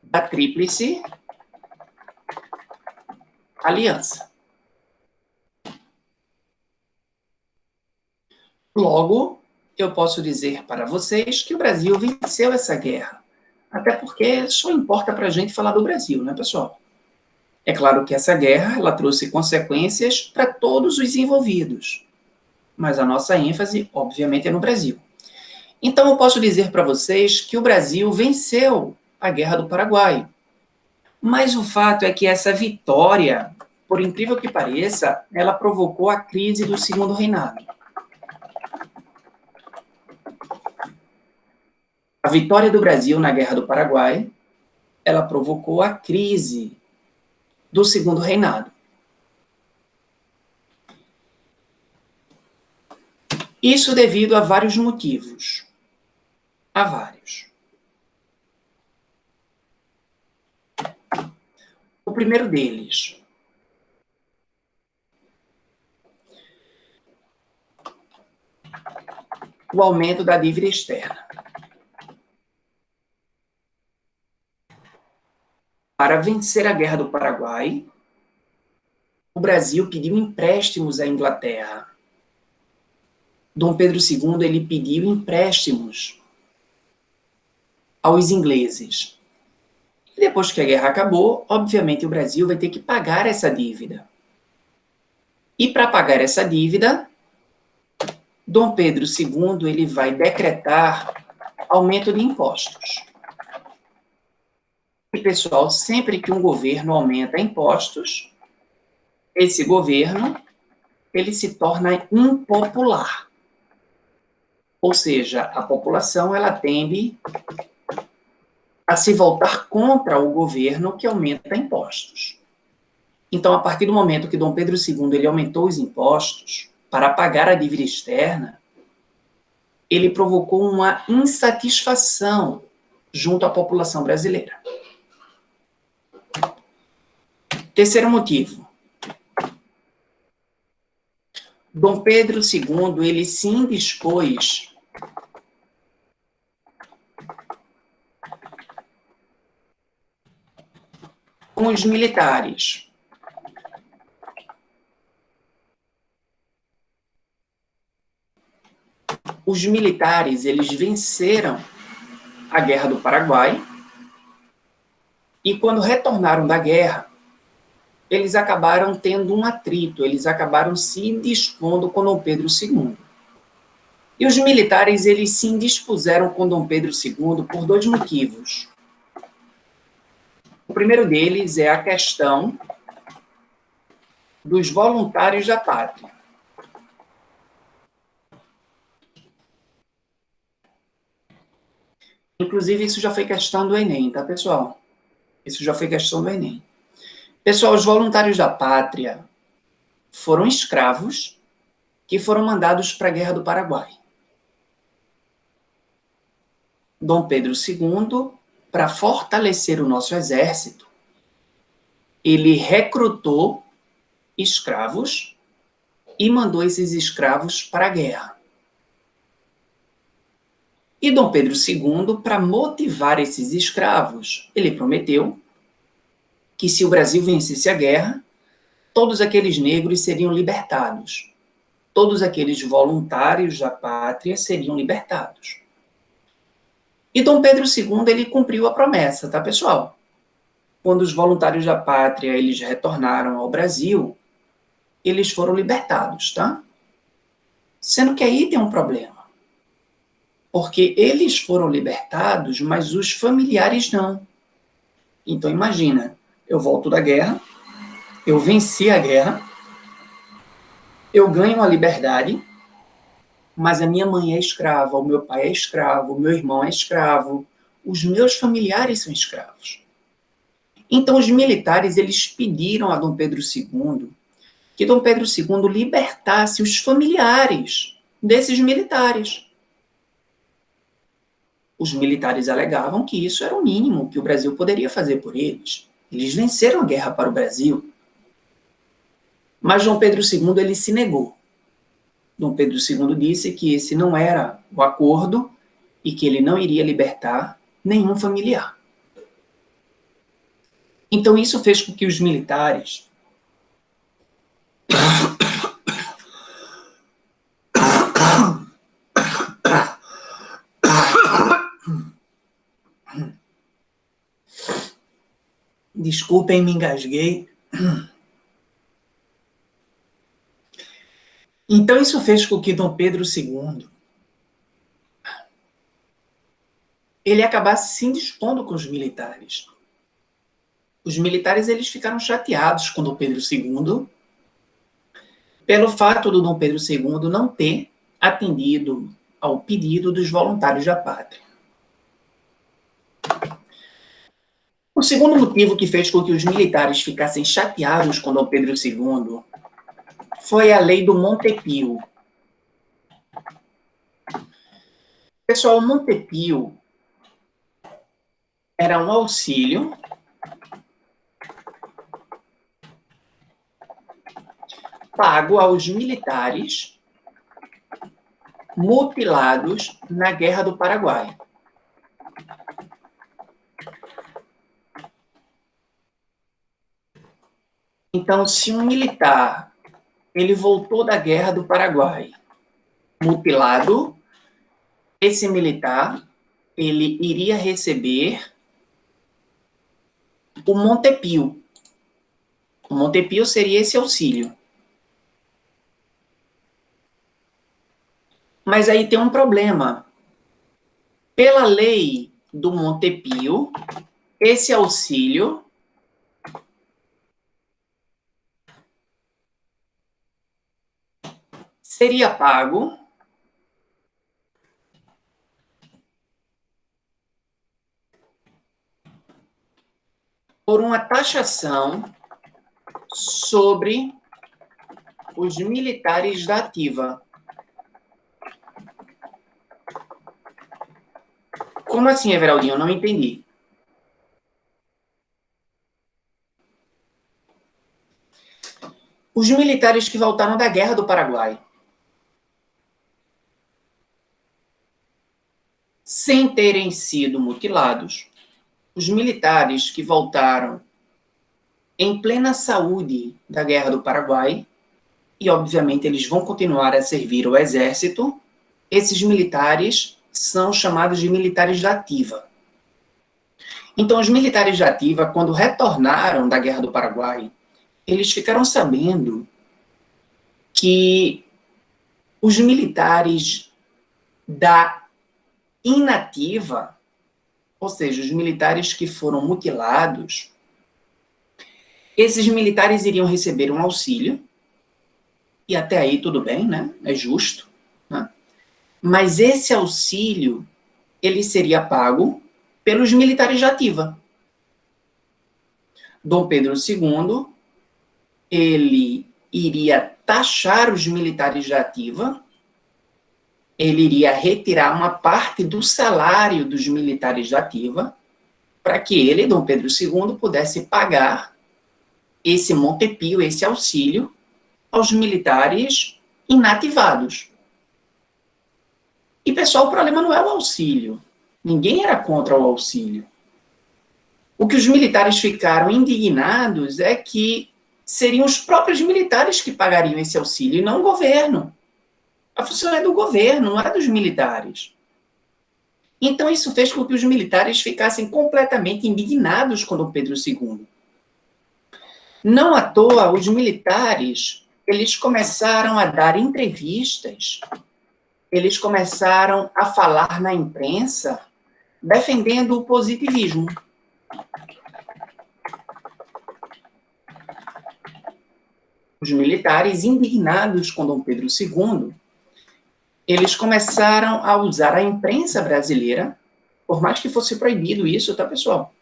da Tríplice Aliança. Logo, eu posso dizer para vocês que o Brasil venceu essa guerra. Até porque só importa para a gente falar do Brasil, né, pessoal? É claro que essa guerra ela trouxe consequências para todos os envolvidos. Mas a nossa ênfase, obviamente, é no Brasil. Então, eu posso dizer para vocês que o Brasil venceu a Guerra do Paraguai. Mas o fato é que essa vitória, por incrível que pareça, ela provocou a crise do Segundo Reinado. A vitória do Brasil na Guerra do Paraguai, ela provocou a crise do Segundo Reinado. Isso devido a vários motivos. Há vários. O primeiro deles, o aumento da dívida externa. Para vencer a Guerra do Paraguai, o Brasil pediu empréstimos à Inglaterra. Dom Pedro II ele pediu empréstimos aos ingleses. E depois que a guerra acabou, obviamente o Brasil vai ter que pagar essa dívida. E para pagar essa dívida, Dom Pedro II ele vai decretar aumento de impostos. E, pessoal, sempre que um governo aumenta impostos, esse governo ele se torna impopular. Ou seja, a população ela tende a se voltar contra o governo que aumenta impostos. Então, a partir do momento que Dom Pedro II ele aumentou os impostos para pagar a dívida externa, ele provocou uma insatisfação junto à população brasileira. Terceiro motivo. Dom Pedro II ele se indispôs com os militares. Os militares, eles venceram a Guerra do Paraguai e quando retornaram da guerra, eles acabaram tendo um atrito, eles acabaram se indispondo com Dom Pedro II. E os militares, eles se indispuseram com Dom Pedro II por dois motivos. O primeiro deles é a questão dos voluntários da pátria. Inclusive, isso já foi questão do Enem, tá, pessoal? Isso já foi questão do Enem. Pessoal, os voluntários da pátria foram escravos que foram mandados para a Guerra do Paraguai. Dom Pedro II, para fortalecer o nosso exército, ele recrutou escravos e mandou esses escravos para a guerra. E Dom Pedro II, para motivar esses escravos, ele prometeu que se o Brasil vencesse a guerra, todos aqueles negros seriam libertados. Todos aqueles voluntários da pátria seriam libertados. E Dom Pedro II, ele cumpriu a promessa, tá, pessoal? Quando os voluntários da pátria, eles retornaram ao Brasil, eles foram libertados, tá? Sendo que aí tem um problema. Porque eles foram libertados, mas os familiares não. Então, imagina, eu volto da guerra, eu venci a guerra, eu ganho a liberdade, mas a minha mãe é escrava, o meu pai é escravo, o meu irmão é escravo, os meus familiares são escravos. Então, os militares, eles pediram a Dom Pedro II que Dom Pedro II libertasse os familiares desses militares. Os militares alegavam que isso era o mínimo que o Brasil poderia fazer por eles. Eles venceram a guerra para o Brasil. Mas Dom Pedro II, ele se negou. Dom Pedro II disse que esse não era o acordo e que ele não iria libertar nenhum familiar. Então, isso fez com que os militares desculpem, me engasguei. Então, isso fez com que Dom Pedro II ele acabasse se indispondo com os militares. Os militares, eles ficaram chateados com Dom Pedro II pelo fato do Dom Pedro II não ter atendido ao pedido dos voluntários da pátria. O segundo motivo que fez com que os militares ficassem chateados com Dom Pedro II foi a lei do Montepio. Pessoal, o Montepio era um auxílio pago aos militares mutilados na Guerra do Paraguai. Então, se um militar ele voltou da Guerra do Paraguai mutilado, esse militar ele iria receber o Montepio. O Montepio seria esse auxílio. Mas aí tem um problema. Pela lei do Montepio, esse auxílio seria pago por uma taxação sobre os militares da ativa. Como assim, Everaldinho? Eu não entendi. Os militares que voltaram da Guerra do Paraguai, sem terem sido mutilados, os militares que voltaram em plena saúde da Guerra do Paraguai, e obviamente eles vão continuar a servir o exército, esses militares são chamados de militares da ativa. Então, os militares da ativa, quando retornaram da Guerra do Paraguai, eles ficaram sabendo que os militares da inativa, ou seja, os militares que foram mutilados, esses militares iriam receber um auxílio, e até aí tudo bem, né? É justo, né? Mas esse auxílio, ele seria pago pelos militares de ativa. Dom Pedro II, ele iria taxar os militares de ativa, ele iria retirar uma parte do salário dos militares de ativa, para que ele, Dom Pedro II, pudesse pagar esse montepio, esse auxílio, aos militares inativados. E, pessoal, o problema não é o auxílio. Ninguém era contra o auxílio. O que os militares ficaram indignados é que seriam os próprios militares que pagariam esse auxílio, e não o governo. A função é do governo, não é dos militares. Então, isso fez com que os militares ficassem completamente indignados com Dom Pedro II. Não à toa, os militares, eles começaram a dar entrevistas, eles começaram a falar na imprensa, defendendo o positivismo. Os militares, indignados com Dom Pedro II, eles começaram a usar a imprensa brasileira, por mais que fosse proibido isso, tá, pessoal?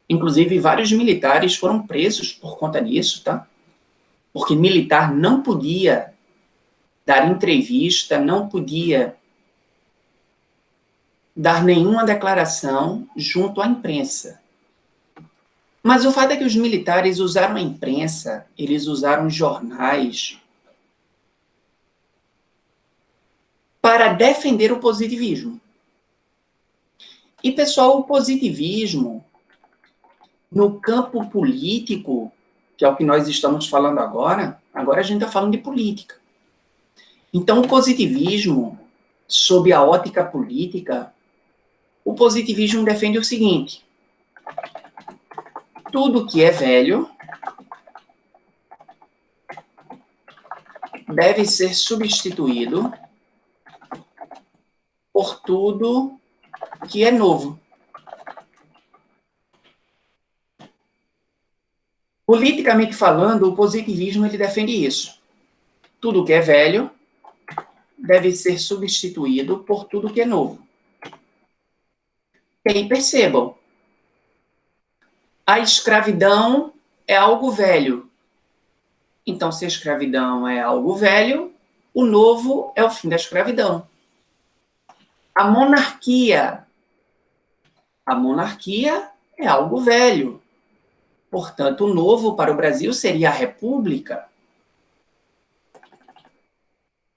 Inclusive, vários militares foram presos por conta disso, tá? Porque militar não podia dar entrevista, não podia dar nenhuma declaração junto à imprensa. Mas o fato é que os militares usaram a imprensa, eles usaram jornais para defender o positivismo. E, pessoal, o positivismo, no campo político, que é o que nós estamos falando agora a gente está falando de política. Então, o positivismo, sob a ótica política, o positivismo defende o seguinte: tudo que é velho deve ser substituído por tudo que é novo. Politicamente falando, o positivismo ele defende isso. Tudo que é velho deve ser substituído por tudo que é novo. E aí percebam, a escravidão é algo velho. Então, se a escravidão é algo velho, o novo é o fim da escravidão. A monarquia é algo velho. Portanto, o novo para o Brasil seria a república.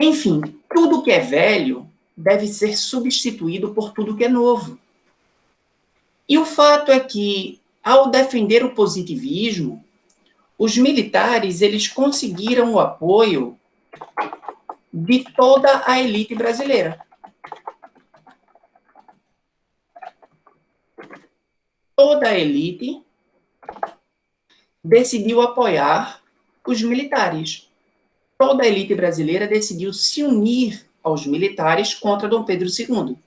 Enfim, tudo que é velho deve ser substituído por tudo que é novo. E o fato é que, ao defender o positivismo, os militares eles conseguiram o apoio de toda a elite brasileira. Toda a elite decidiu apoiar os militares. Toda a elite brasileira decidiu se unir aos militares contra Dom Pedro II.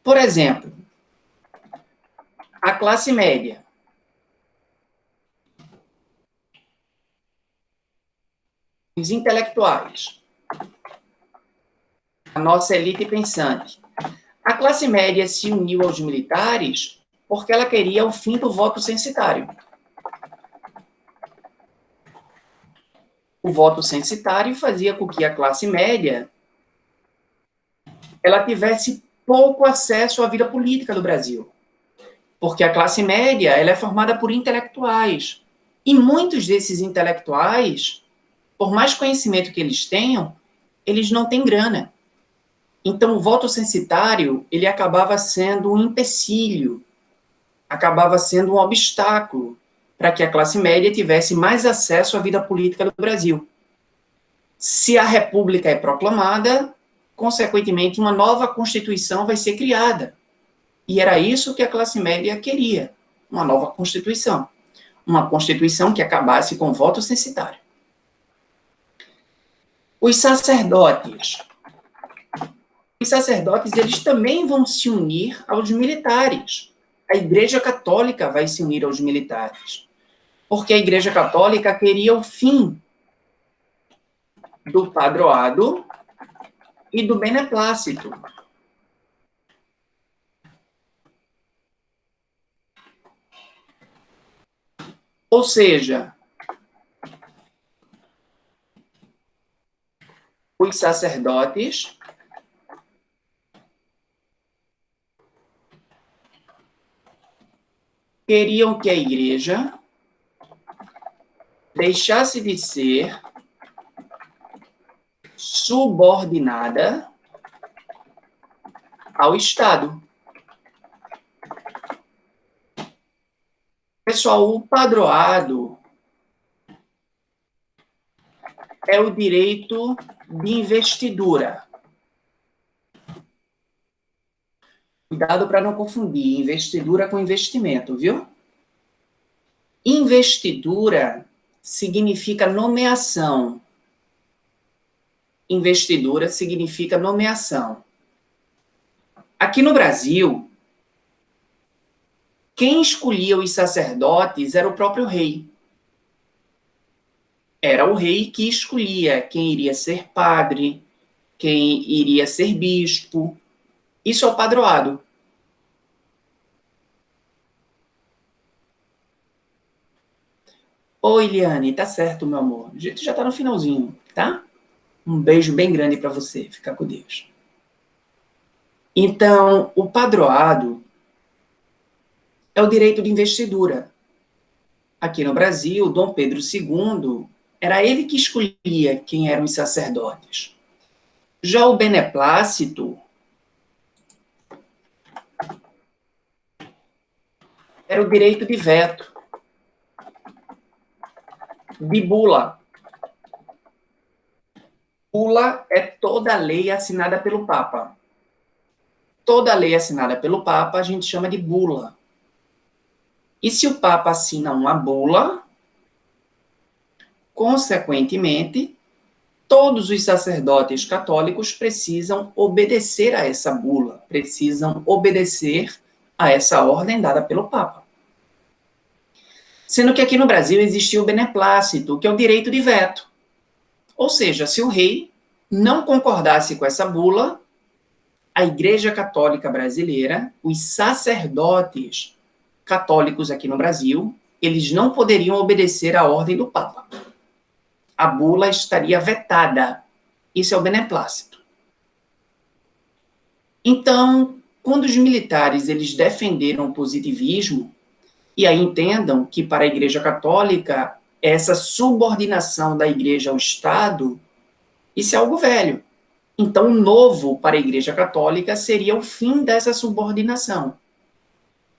Por exemplo, a classe média. Os intelectuais. A nossa elite pensante. A classe média se uniu aos militares porque ela queria o fim do voto censitário. O voto censitário fazia com que a classe média ela tivesse pouco acesso à vida política do Brasil. Porque a classe média ela é formada por intelectuais. E muitos desses intelectuais, por mais conhecimento que eles tenham, eles não têm grana. Então, o voto censitário ele acabava sendo um empecilho acabava sendo um obstáculo para que a classe média tivesse mais acesso à vida política do Brasil. Se a República é proclamada, consequentemente, uma nova Constituição vai ser criada. E era isso que a classe média queria, uma nova Constituição. Uma Constituição que acabasse com o voto censitário. Os sacerdotes, eles também vão se unir aos militares. A Igreja Católica vai se unir aos militares, porque a Igreja Católica queria o fim do padroado e do beneplácito. Ou seja, os sacerdotes queriam que a Igreja deixasse de ser subordinada ao Estado. Pessoal, o padroado é o direito de investidura. Cuidado para não confundir investidura com investimento, viu? Investidura significa nomeação. Investidura significa nomeação. Aqui no Brasil, quem escolhia os sacerdotes era o próprio rei. Era o rei que escolhia quem iria ser padre, quem iria ser bispo. Isso é o padroado. Oi, Eliane, tá certo, meu amor. A gente já tá no finalzinho, tá? Um beijo bem grande para você. Fica com Deus. Então, o padroado é o direito de investidura. Aqui no Brasil, Dom Pedro II, era ele que escolhia quem eram os sacerdotes. Já o beneplácito era o direito de veto, de bula. Bula é toda lei assinada pelo Papa. Toda lei assinada pelo Papa a gente chama de bula. E se o Papa assina uma bula, consequentemente, todos os sacerdotes católicos precisam obedecer a essa bula, precisam obedecer a essa ordem dada pelo Papa. Sendo que aqui no Brasil existia o beneplácito, que é o direito de veto. Ou seja, se o rei não concordasse com essa bula, a Igreja Católica Brasileira, os sacerdotes católicos aqui no Brasil, eles não poderiam obedecer à ordem do Papa. A bula estaria vetada. Isso é o beneplácito. Então, quando os militares eles defenderam o positivismo, e aí entendam que para a Igreja Católica, essa subordinação da Igreja ao Estado, isso é algo velho. Então, o novo para a Igreja Católica seria o fim dessa subordinação.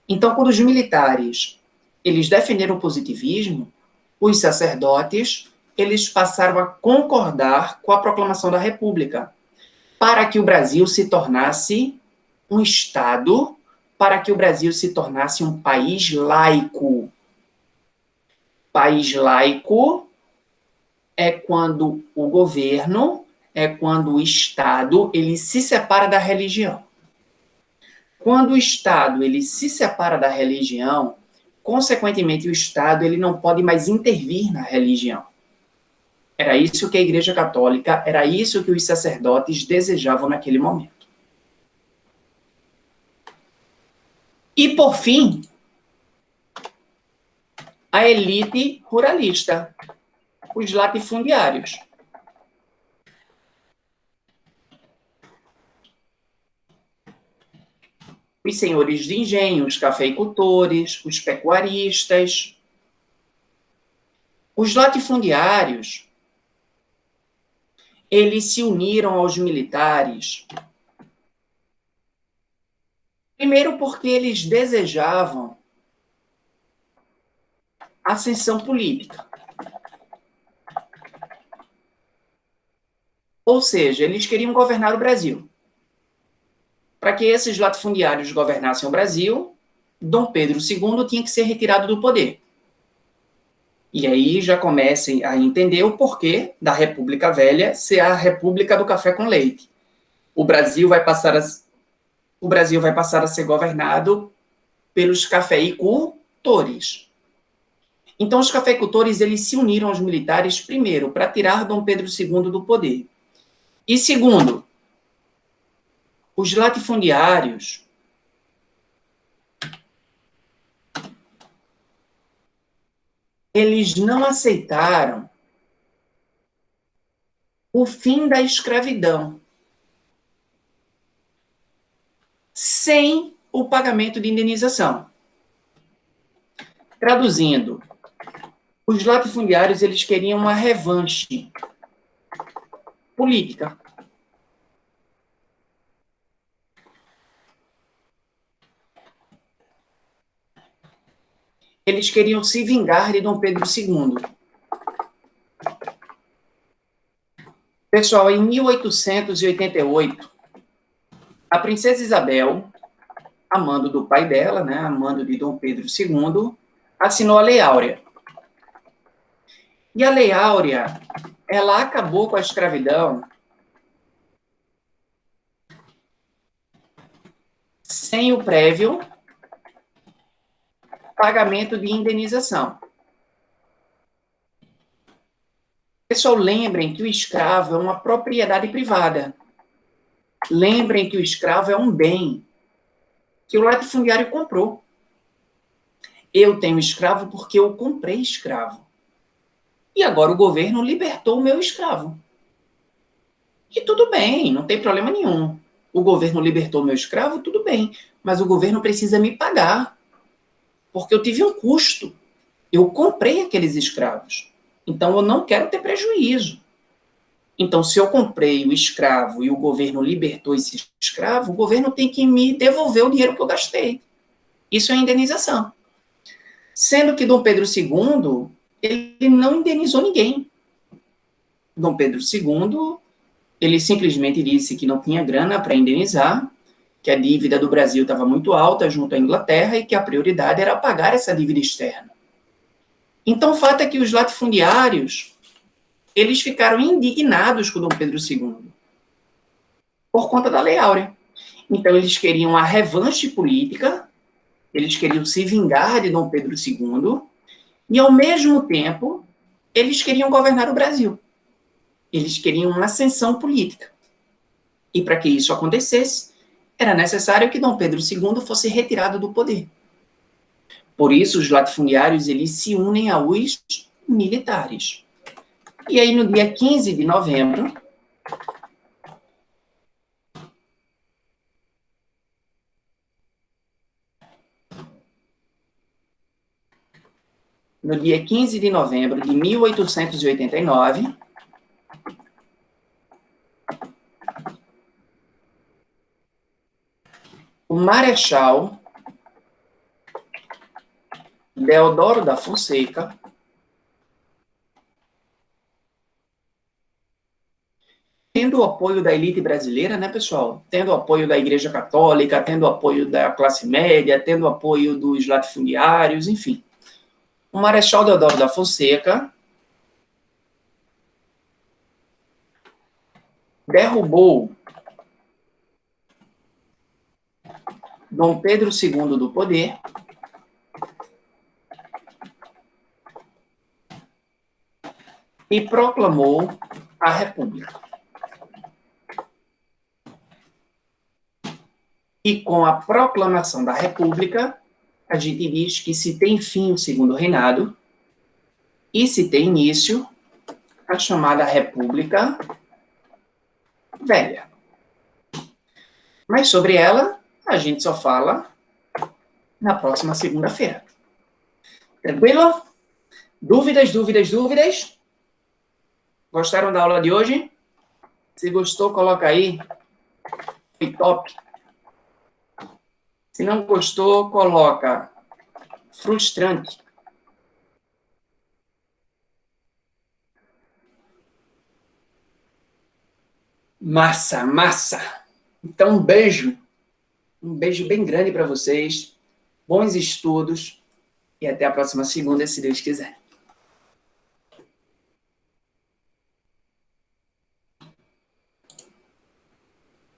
Então, quando os militares eles defenderam o positivismo, os sacerdotes eles passaram a concordar com a proclamação da República, para que o Brasil se tornasse um Estado, para que o Brasil se tornasse um país laico. País laico é quando o governo, é quando o Estado ele se separa da religião. Quando o Estado ele se separa da religião, consequentemente o Estado ele não pode mais intervir na religião. Era isso que a Igreja Católica, era isso que os sacerdotes desejavam naquele momento. E, por fim, a elite ruralista, os latifundiários. Os senhores de engenho, os cafeicultores, os pecuaristas. Os latifundiários, eles se uniram aos militares, primeiro porque eles desejavam ascensão política. Ou seja, eles queriam governar o Brasil. Para que esses latifundiários governassem o Brasil, Dom Pedro II tinha que ser retirado do poder. E aí já comecem a entender o porquê da República Velha ser a República do Café com Leite. O Brasil vai passar a ser governado pelos cafeicultores. Então, os cafeicultores eles se uniram aos militares, primeiro, para tirar Dom Pedro II do poder. E segundo, os latifundiários eles não aceitaram o fim da escravidão sem o pagamento de indenização. Traduzindo, os latifundiários eles queriam uma revanche política. Eles queriam se vingar de Dom Pedro II. Pessoal, em 1888, a princesa Isabel, a mando do pai dela, né, a mando de Dom Pedro II, assinou a Lei Áurea. E a Lei Áurea, ela acabou com a escravidão sem o prévio pagamento de indenização. Pessoal, lembrem que o escravo é uma propriedade privada. Lembrem que o escravo é um bem que o latifundiário comprou. Eu tenho escravo porque eu comprei escravo. E agora o governo libertou o meu escravo. E tudo bem, não tem problema nenhum. O governo libertou o meu escravo, tudo bem. Mas o governo precisa me pagar. Porque eu tive um custo. Eu comprei aqueles escravos. Então, eu não quero ter prejuízo. Então, se eu comprei o escravo e o governo libertou esse escravo, o governo tem que me devolver o dinheiro que eu gastei. Isso é indenização. Sendo que Dom Pedro II, ele não indenizou ninguém. Dom Pedro II, ele simplesmente disse que não tinha grana para indenizar, que a dívida do Brasil estava muito alta junto à Inglaterra e que a prioridade era pagar essa dívida externa. Então, o fato é que os latifundiários, eles ficaram indignados com Dom Pedro II, por conta da Lei Áurea. Então, eles queriam a revanche política, eles queriam se vingar de Dom Pedro II, e, ao mesmo tempo, eles queriam governar o Brasil. Eles queriam uma ascensão política. E, para que isso acontecesse, era necessário que Dom Pedro II fosse retirado do poder. Por isso, os latifundiários eles se unem aos militares. E aí, no dia 15 de novembro, de 1889, o Marechal Deodoro da Fonseca tendo o apoio da elite brasileira, né, pessoal? Tendo o apoio da Igreja Católica, tendo o apoio da classe média, tendo o apoio dos latifundiários, enfim. O Marechal Deodoro da Fonseca derrubou Dom Pedro II do poder e proclamou a República. E com a proclamação da República, a gente diz que se tem fim o segundo reinado e se tem início a chamada República Velha. Mas sobre ela, a gente só fala na próxima segunda-feira. Tranquilo? Dúvidas, dúvidas, dúvidas? Gostaram da aula de hoje? Se gostou, coloca aí. Foi top. Se não gostou, coloca frustrante. Massa, massa. Então, um beijo bem grande para vocês, bons estudos e até a próxima segunda, se Deus quiser.